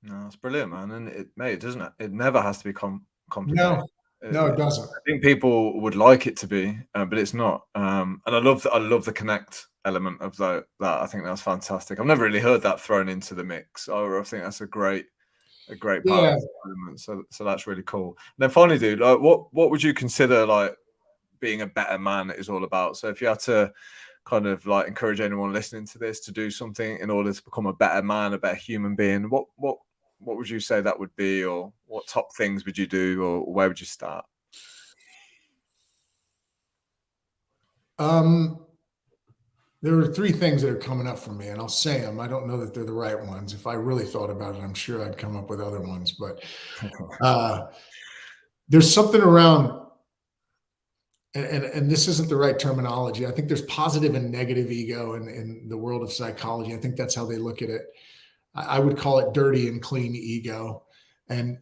No, it's brilliant, man. And it never has to be complicated. No, it doesn't. I think people would like it to be, but it's not. And I love the connect element of that. I think that's fantastic. I've never really heard that thrown into the mix. I think that's a great part of the element. So that's really cool. And then finally, dude, like, what would you consider like being a better man is all about? So if you had to kind of like encourage anyone listening to this to do something in order to become a better man, a better human being, what would you say that would be, or what top things would you do, or where would you start? There are 3 things that are coming up for me, and I'll say them. I don't know that they're the right ones. If I really thought about it, I'm sure I'd come up with other ones. But there's something around, and this isn't the right terminology. I think there's positive and negative ego in the world of psychology. I think that's how they look at it. I would call it dirty and clean ego, and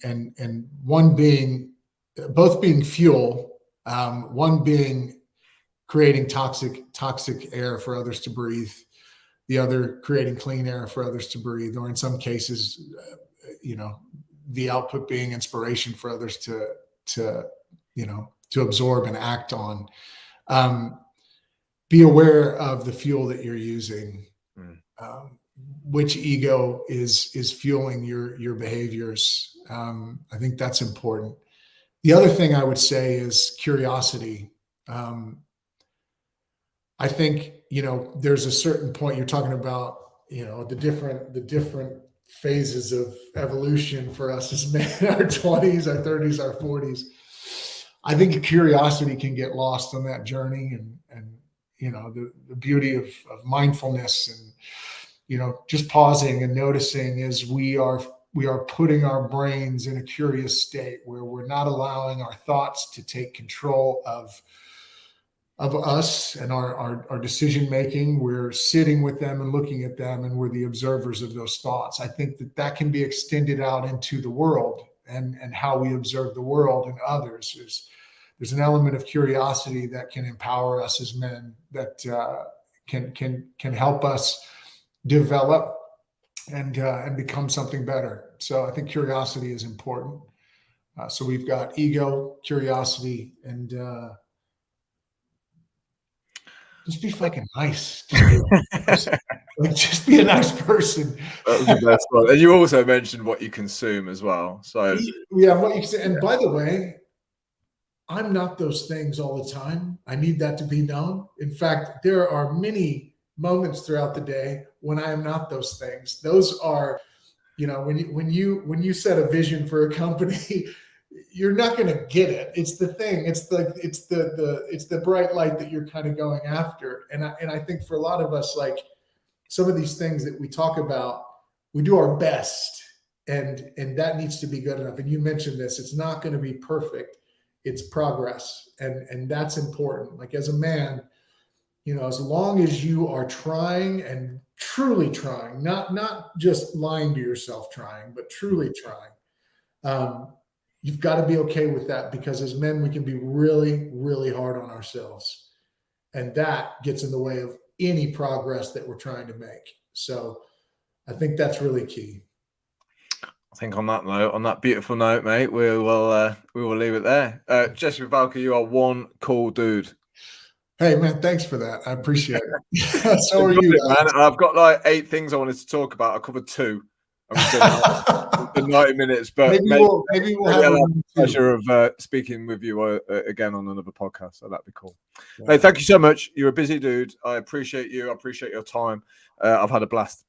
one being, both being fuel, one being creating toxic air for others to breathe, the other creating clean air for others to breathe, or in some cases, the output being inspiration for others to absorb and act on. Be aware of the fuel that you're using. Which ego is fueling your behaviors. I think that's important. The other thing I would say is curiosity. I think, there's a certain point you're talking about, the different phases of evolution for us as men, our 20s, our 30s, our 40s. I think curiosity can get lost on that journey, and the beauty of mindfulness and, just pausing and noticing as we are putting our brains in a curious state where we're not allowing our thoughts to take control of us and our decision making. We're sitting with them and looking at them, and we're the observers of those thoughts. I think that can be extended out into the world and how we observe the world and others. there's an element of curiosity that can empower us as men, that can help us develop and become something better. So I think curiosity is important. So we've got ego, curiosity, and just be fucking nice. Just be a nice person. That was the best one. And you also mentioned what you consume as well. So yeah, what you say. And by the way, I'm not those things all the time. I need that to be known. In fact, there are many moments throughout the day when I am not those things. Those are, when you set a vision for a company, you're not going to get it. It's the thing. It's the bright light that you're kind of going after. And I think for a lot of us, like some of these things that we talk about, we do our best, and that needs to be good enough. And you mentioned this. It's not going to be perfect. It's progress, and that's important. Like as a man, as long as you are trying and truly trying, not just lying to yourself trying, but truly trying, you've got to be okay with that, because as men, we can be really, really hard on ourselves. And that gets in the way of any progress that we're trying to make. So I think that's really key. I think on that beautiful note, mate, we will leave it there. Jessie Pavelka, you are one cool dude. Hey man, thanks for that. I appreciate it. So are you, man. I've got like 8 things I wanted to talk about. I covered 2. The 90 minutes, but maybe we'll have the pleasure of speaking with you again on another podcast. So that'd be cool. Yeah. Hey, thank you so much. You're a busy dude. I appreciate you. I appreciate your time. I've had a blast.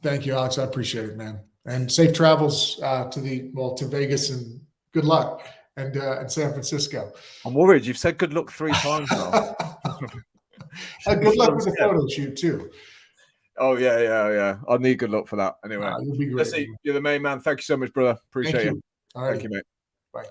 Thank you, Alex. I appreciate it, man. And safe travels to Vegas, and good luck, and San Francisco. I'm worried. You've said good luck 3 times now. Good luck with the photo shoot too. Oh yeah. I need good luck for that. Anyway, you'll be great. Jesse, you're the main man. Thank you so much, brother. Appreciate you. All right. Thank you, mate. Bye.